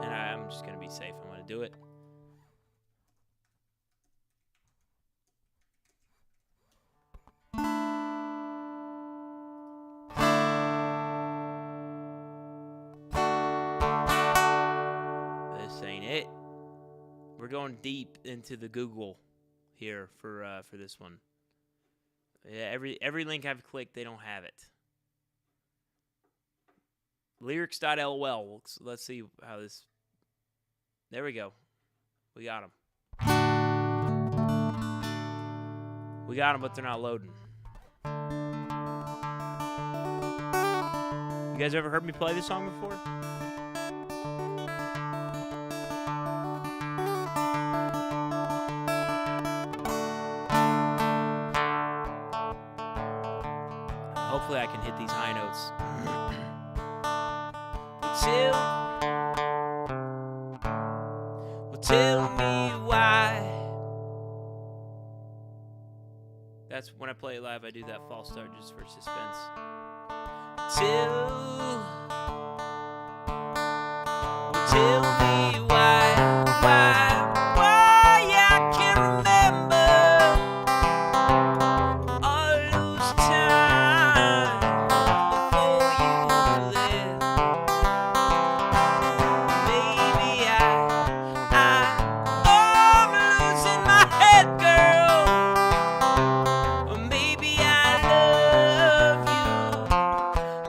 And I'm just going to be safe. I'm going to do it. This ain't it. We're going deep into the Google here for this one. Yeah, every link I've clicked, they don't have it. Lyrics.lol. Let's see how this. There we go. We got them. We got them, but they're not loading. You guys ever heard me play this song before? Hopefully I can hit these high notes. Tell me why. That's when I play it live, I do that false start just for suspense. Tell me why I can't remember all those times before you left. Maybe I'm losing my head, girl. Or maybe I love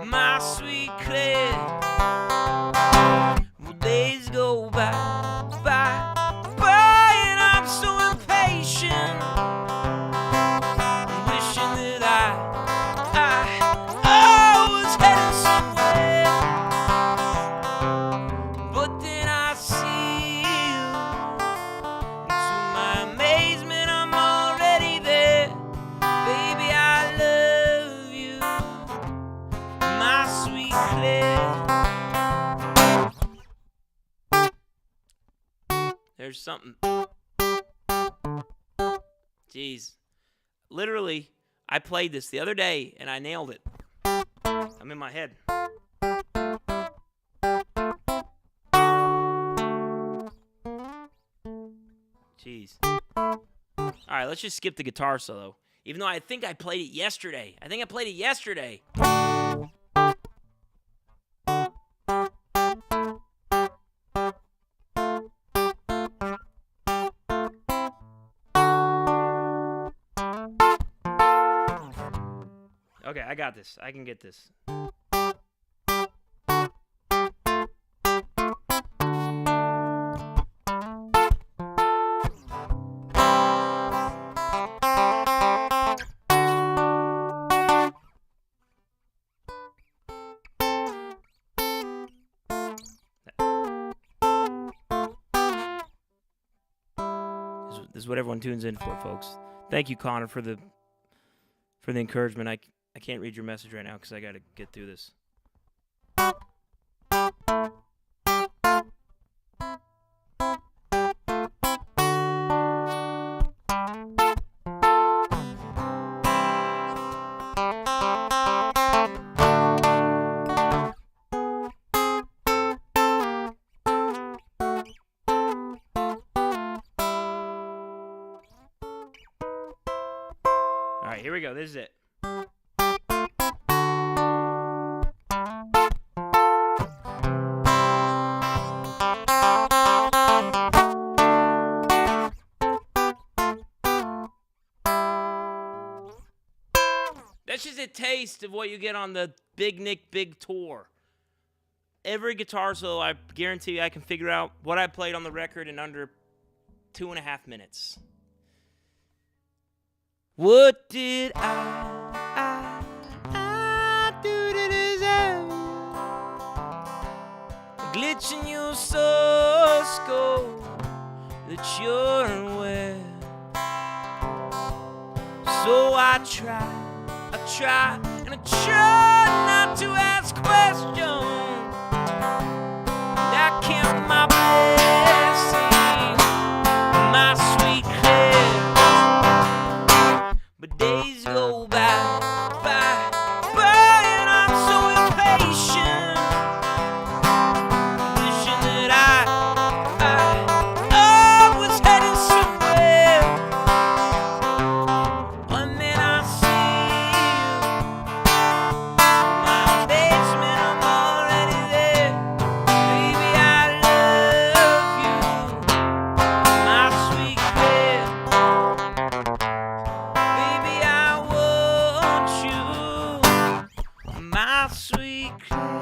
you, my sweet Claire. Well, days go by, and I'm so impatient. I'm wishing that I was heading somewhere. But then I see you. To my amazement, I'm already there. Baby, I love you, my sweet Claire. There's something. Jeez. Literally, I played this the other day, and I nailed it. I'm in my head. Jeez. All right, let's just skip the guitar solo. Even though I think I played it yesterday. I got this. I can get this. This is what everyone tunes in for, folks. Thank you, Connor, for the encouragement. I can't read your message right now because I got to get through this. All right, here we go. This is it. That's just a taste of what you get on the Big Nick Big Tour. Every guitar solo, I guarantee you I can figure out what I played on the record in under 2.5 minutes. What did I do to deserve a glitch in your source code that you're aware? So I try, and I try not to ask questions. And I count my blessings, my sweet Claire. But days go by, and I'm so impatient, wishing that I was heading somewhere. And then I see you, my basement, I'm already there. Baby, I love you, my sweet Claire. Baby, I want you, my sweet Claire.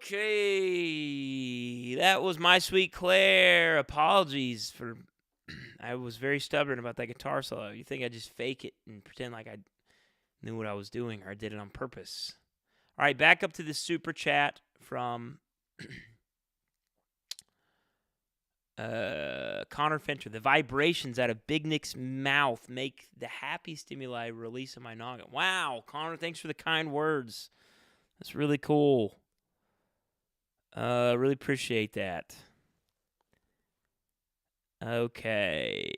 Okay, that was My Sweet Claire. Apologies for... I was very stubborn about that guitar solo. You think I just fake it and pretend like I knew what I was doing or I did it on purpose. All right, back up to this super chat from Connor Fincher. The vibrations out of Big Nick's mouth make the happy stimuli release in my noggin. Wow, Connor, thanks for the kind words. That's really cool. Really appreciate that. Okay.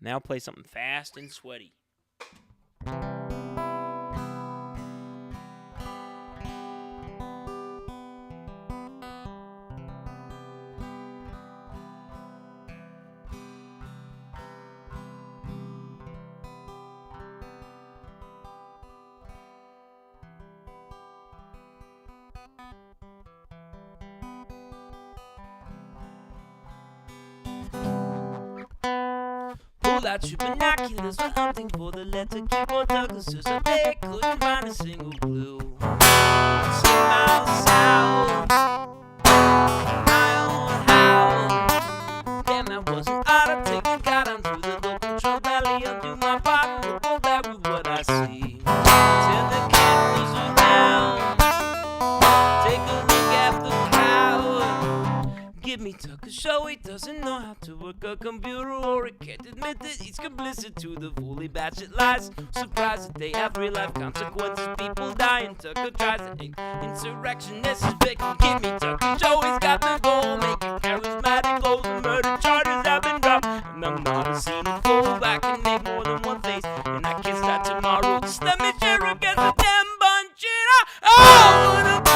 Now play something fast and sweaty. Pull out your binoculars for hunting for the letter keyboard Douglas, so they couldn't find a single clue. 10 miles south, my own house. Damn, that wasn't out of taking. Got on through the local troll valley, undo my bottom, we'll go back with what I see. Turn the cameras around, take a look at the crowd. Give me Tucker Show, he doesn't know how to work a computer, or he can't admit that he's complicit to the fully batshit lies. Surprised that they have real life consequences, people die, and Tucker tries to think insurrectionists is victim. Give me Tucker Show, he's got the goal, making charismatic goals, and murder charges have been dropped. And I'm not a xenophobe, I can make more than one face, and I can start tomorrow. Just let me share against the damn bunch, and I wanna be.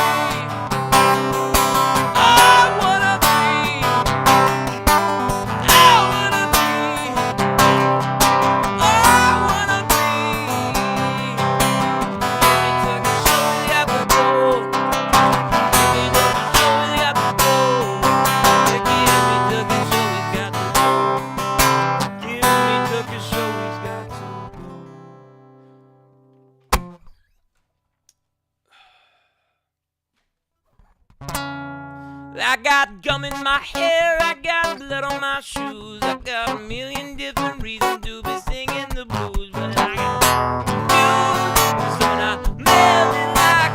I got gum in my hair, I got blood on my shoes, I got a million different reasons to be singing the blues, but I got you, so now living like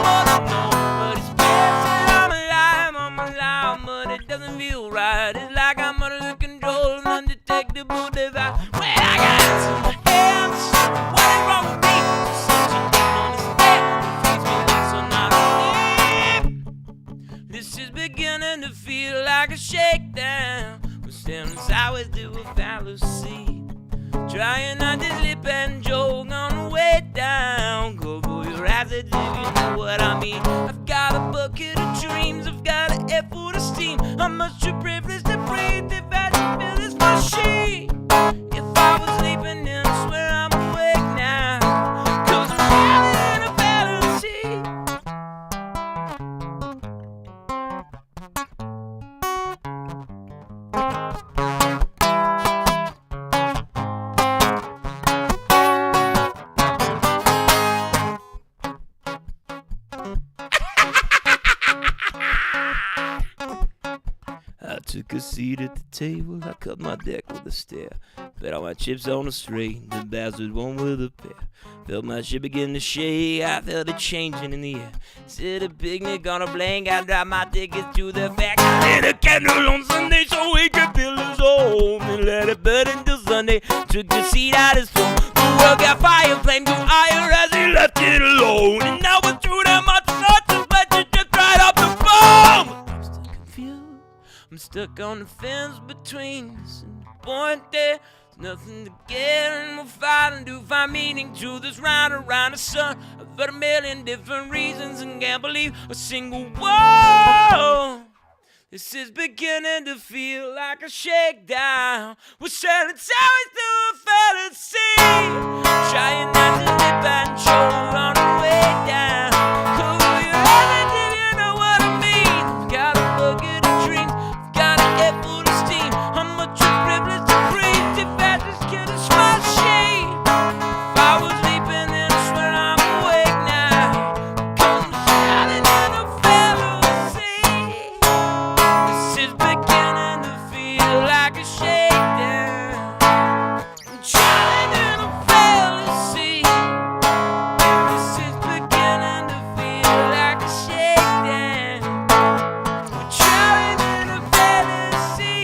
more than nobody's best. I'm alive, but it doesn't feel right. It's like I'm under control of an undetectable device. Well, I got some hands, what is wrong with me? Something you don't understand, it feels me like so not a This is beginning to feel like a shakedown. We're staring sideways to a fallacy, trying not to slip and joke on the way down. Cover your eyes if you know what I mean. I've got a bucket of dreams, I've got an air full of steam. I'm much too privileged to breathe if I didn't feel this machine. If I was sleeping, then I swear I'm awake now, 'cause I'm drowning in a fallacy. I took a seat at the table, I cut my deck with a stare, bet all my chips on a string, the bastard won with a pair. Felt my ship begin to shake, I felt it changing in the air. Said a picnic on a blank, I dropped my tickets to the fact. I lit a candle on Sunday so we could feel his home, and let it burn until Sunday. Took the seat out his throne, the world got fire, flame to higher as he left it alone. And now we're through that much nothing, but you just dried up the phone. I'm still confused, I'm stuck on the fence between us and the point there. There's nothing to get, and we're fighting to find meaning to this round around the sun. I've heard a million different reasons and can't believe a single one. This is beginning to feel like a shakedown. We're selling towers to a fantasy, trying not to lip and choke on the way down. Cover your eyes if you know what I mean. Got a bucket of dreams, got an air full of steam. I'm much too privileged to breathe if I just kill this machine. If I was sleeping, then I swear I'm awake now. Come shining in a fallacy. This is beginning to feel like a shakedown. I'm trying in a fallacy. This is beginning to feel like a shakedown. We're trying in a fantasy.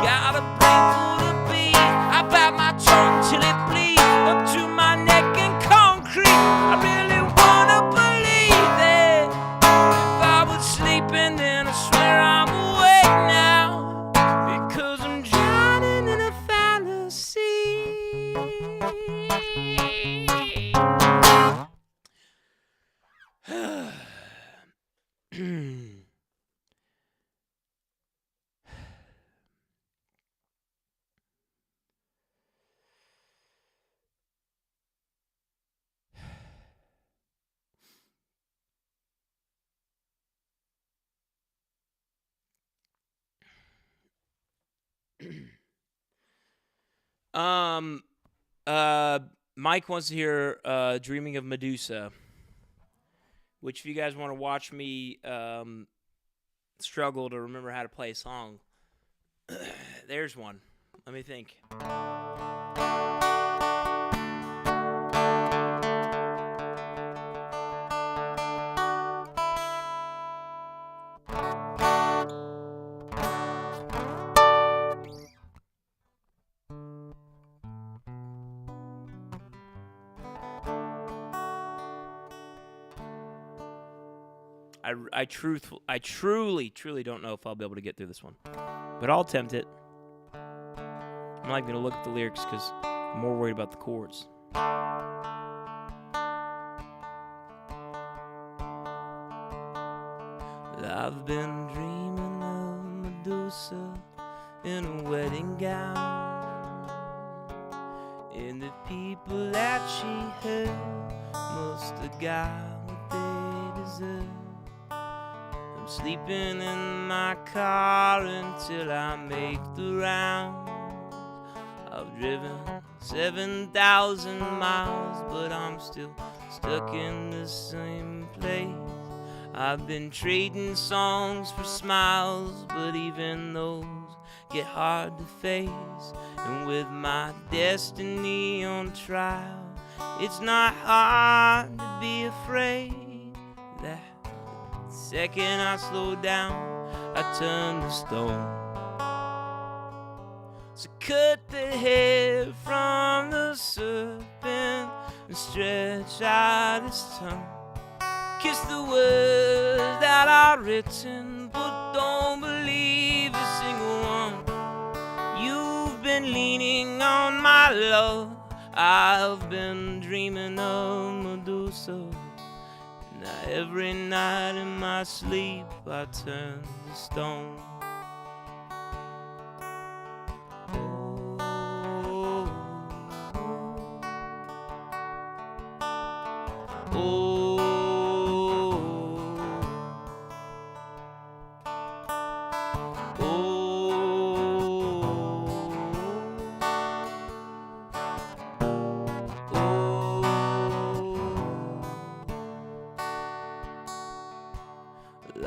Got a brain full of beat. I bite my tongue till it bleeds up to my neck in concrete. I really wanna believe it. If I was sleeping, then I swear I'm awake now, because I'm drowning in a fantasy. Mike wants to hear Dreaming of Medusa, which if you guys want to watch me struggle to remember how to play a song, there's one. Let me think. I truly don't know if I'll be able to get through this one, but I'll attempt it. I'm not going to look at the lyrics because I'm more worried about the chords. I've been dreaming of Medusa in a wedding gown, and the people that she held must have got what they deserve. I'm sleeping in my car until I make the rounds. I've driven 7,000 miles, but I'm still stuck in the same place. I've been trading songs for smiles, but even those get hard to face. And with my destiny on trial, it's not hard to be afraid that the second I slow down, I turn to stone. So cut the hair from the serpent and stretch out its tongue. Kiss the words that are written, but don't believe a single one. You've been leaning on my love, I've been dreaming of Medusa. Now every night in my sleep I turn to stone.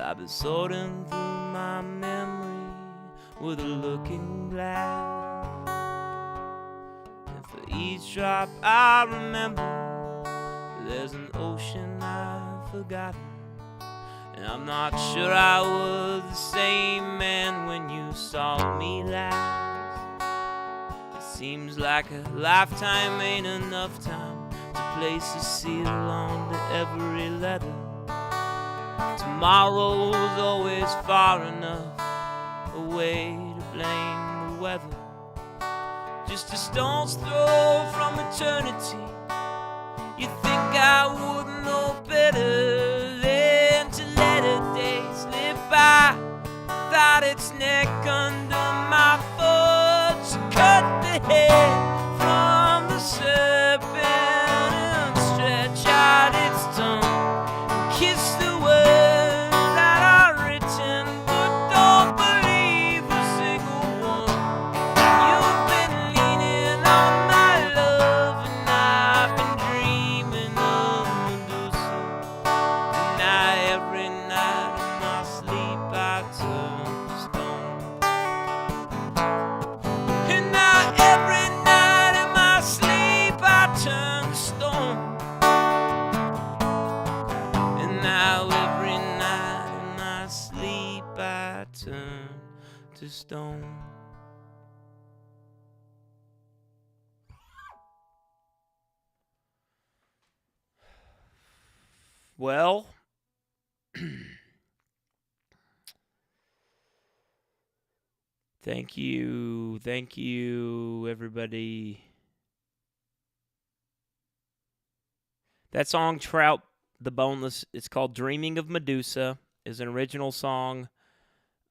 I've been sorting through my memory with a looking glass, and for each drop I remember, there's an ocean I've forgotten. And I'm not sure I was the same man when you saw me last. It seems like a lifetime ain't enough time to place a seal onto every letter. Tomorrow's always far enough away to blame the weather. Just a stone's throw from eternity. You think I would know better than to let a day slip by without its neck under my foot? So cut the head from the serpent and stretch out its tongue. Kiss the to stone. Well, thank you, everybody. That song, Trout the Boneless, it's called Dreaming of Medusa, is an original song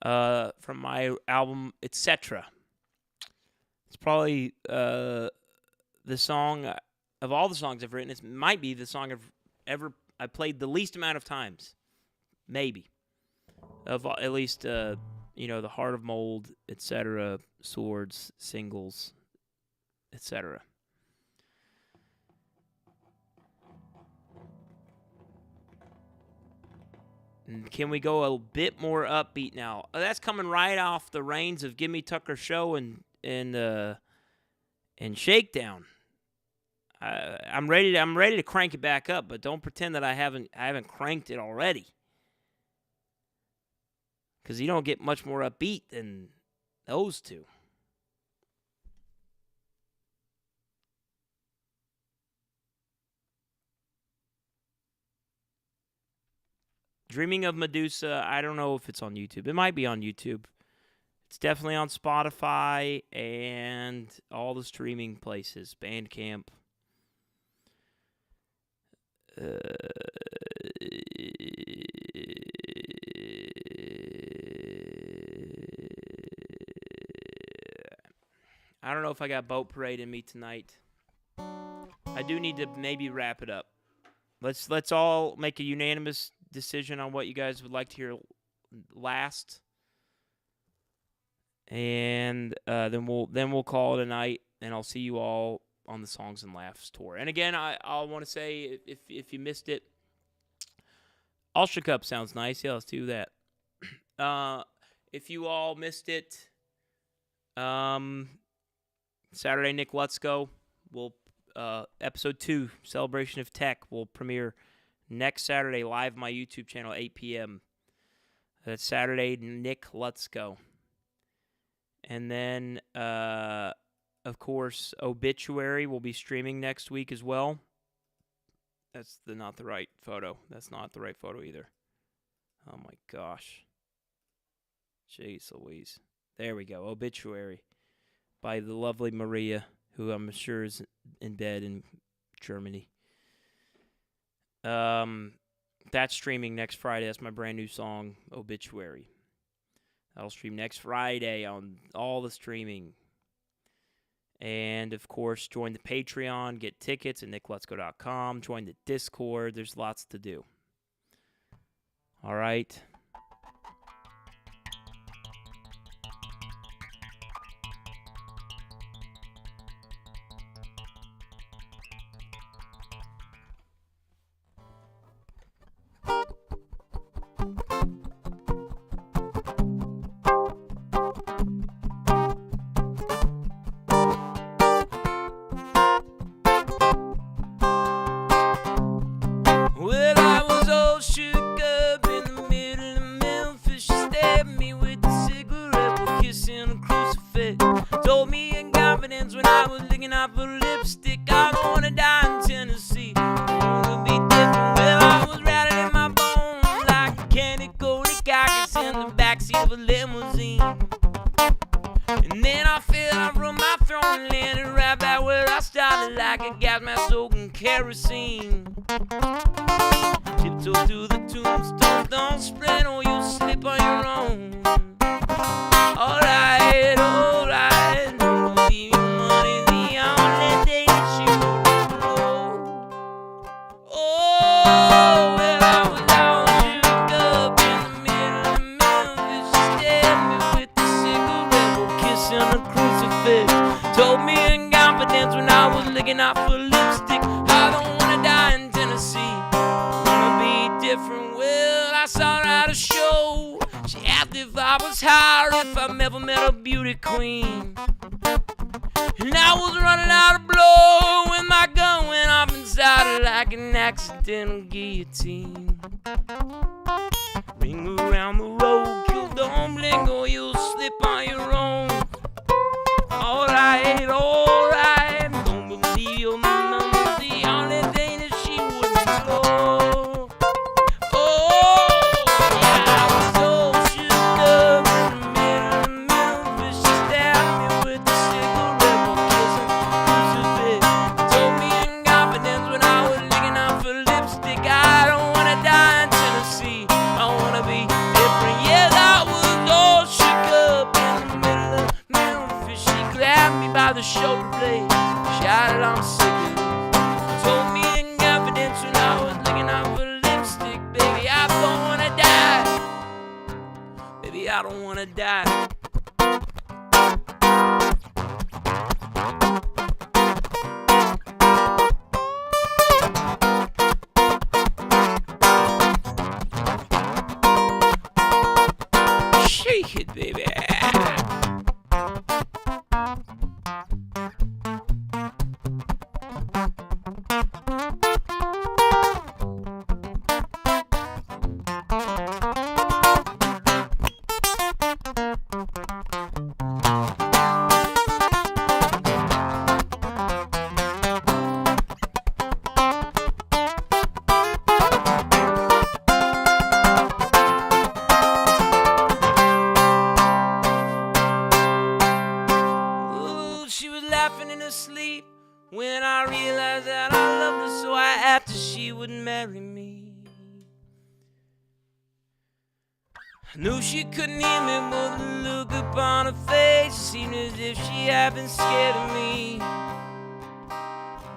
from my album, Etc. It's probably the song of all the songs I've written. It might be the song I played the least amount of times, maybe. Of at least the Heart of Mold, Etc. Swords, Singles, Etc. Can we go a bit more upbeat now? That's coming right off the reins of Gimme Tucker Show and Shakedown. I'm ready to crank it back up, but don't pretend that I haven't cranked it already. Because you don't get much more upbeat than those two. Dreaming of Medusa, I don't know if it's on YouTube. It might be on YouTube. It's definitely on Spotify and all the streaming places, Bandcamp. I don't know if I got Boat Parade in me tonight. I do need to maybe wrap it up. Let's all make a unanimous decision on what you guys would like to hear last, and then we'll call it a night. And I'll see you all on the Songs and Laughs tour. And again, I want to say, if you missed it, All Shook Up sounds nice. Yeah, let's do that. If you all missed it, Saturday Nick Lutzko will episode 2, Celebration of Tech, will premiere next Saturday live on my YouTube channel, 8 p.m. That's Saturday, Nick Lutzko. And then, of course, Obituary will be streaming next week as well. That's not the right photo. That's not the right photo either. Oh, my gosh. Jeez Louise. There we go. Obituary by the lovely Maria, who I'm sure is in bed in Germany. That's streaming next Friday. That's my brand new song, Obituary. That'll stream next Friday on all the streaming. And, of course, join the Patreon, get tickets at nicklutzko.com, join the Discord. There's lots to do. All right. Well, I was all shook up in the middle of Memphis. She stabbed me with a cigarette while kissing a crucifix. Told me in confidence when I was licking off her lipstick, I don't wanna die in Tennessee. I wanna be different. Well, I was rattling my bones like a candy coated carcass in the backseat of a limousine. And then I fell out from my throne and landed right back where I started, like a gas mask soaking kerosene. Tiptoe to the tombstone, don't spread or you'll slip on your own. Alright, don't believe your money, the only thing that you roll. Oh, well, I was all shook up in the middle of Memphis. She stabbed me with a cigarette while kissing a crucifix. Told me in confidence when I was licking off her lipstick, I don't wanna die in Tennessee. Different. Well, I saw her at a show. She asked if I was hired, if I've ever met a beauty queen. And I was running out of blow when my gun went off inside her like an accidental guillotine. Ring around the road, kill, don't blink or you'll slip on your own. Alright, don't believe your mama's the only thing that she wouldn't know. The shoulder blade, shouted I'm sick of it. Told me in confidence when I was licking off her lipstick, baby, I don't wanna die. Baby, I don't wanna die. Shake it, baby. Laughing in her sleep when I realized that I loved her so I asked her she would marry me. I knew she couldn't hear me, but the look upon her face seemed as if she had been scared of me.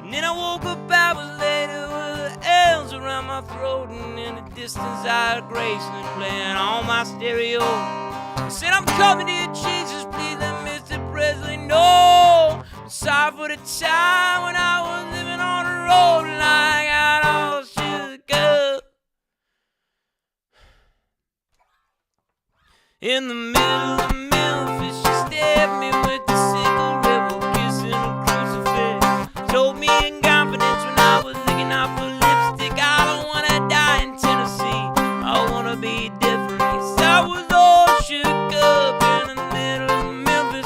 And then I woke up hours later with the L's around my throat, and in the distance I heard Graceland playing on my stereo. I said, I'm coming to you, Jesus, please let Mr. Presley know. I'm sorry for the time when I was living on the road and I got all shook up. In the middle of Memphis, she stabbed me with the cigarette, while kissing a crucifix. Told me in confidence when I was licking off her lipstick, I don't wanna die in Tennessee, I wanna be different. 'Cause I was all shook up in the middle of Memphis.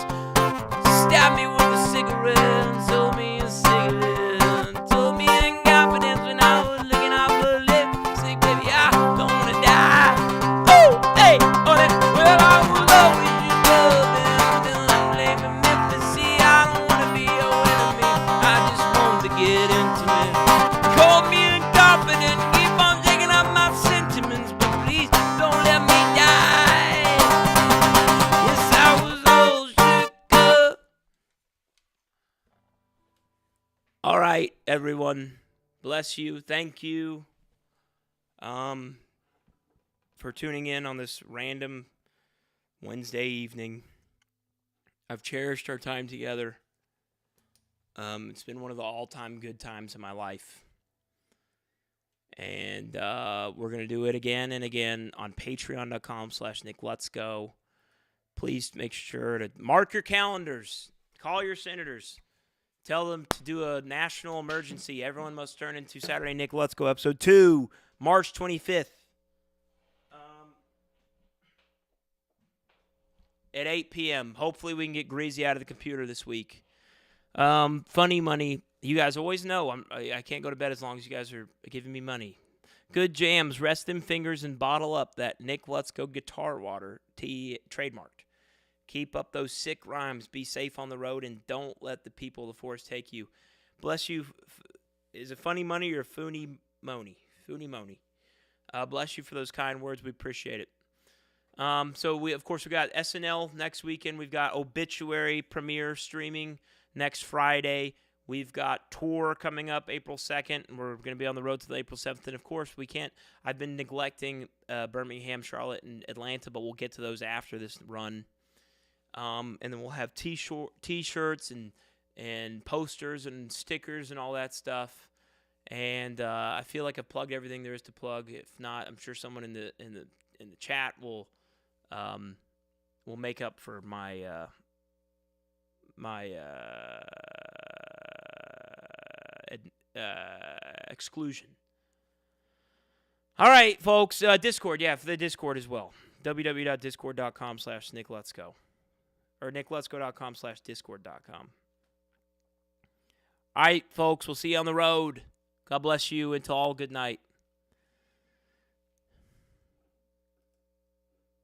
She stabbed me with a cigarette and sold me a cigarette. Told me in confidence when I was licking off her lipstick, baby, I don't wanna die. Oh, hey, oh, that. Well, I was always your love until I'm blaming Memphis. See, I don't wanna be your enemy, I just want to get intimate. Call me incompetent, keep on taking up my sentiments, but please don't let me die. Yes, I was all shook up. All right, everyone. Bless you. Thank you for tuning in on this random Wednesday evening. I've cherished our time together. It's been one of the all-time good times in my life. And we're going to do it again and again on patreon.com/NickLet'sGo. Please make sure to mark your calendars. Call your senators. Tell them to do a national emergency. Everyone must turn into Saturday Nick Let's Go episode 2, March 25th. At 8 p.m. Hopefully we can get Greasy out of the computer this week. Funny money. You guys always know I can't go to bed as long as you guys are giving me money. Good jams. Rest them fingers and bottle up that Nick Let's Go guitar water tea trademarked. Keep up those sick rhymes. Be safe on the road and don't let the people of the forest take you. Bless you. Is it funny money or Foony Moni? Foony Moni. Bless you for those kind words. We appreciate it. So we got SNL next weekend. We've got Obituary premiere streaming next Friday. We've got tour coming up April 2nd, and we're going to be on the road till April 7th. And, of course, I've been neglecting Birmingham, Charlotte, and Atlanta, but we'll get to those after this run. And then we'll have T-shirts and posters and stickers and all that stuff. And I feel like I've plugged everything there is to plug. If not, I'm sure someone in the chat will make up for my exclusion. All right, folks. Discord, for the Discord as well. www.discord.com/NickLet'sGo or NickLet'sGo.com/Discord.com. All right, folks. We'll see you on the road. God bless you. Until all, good night.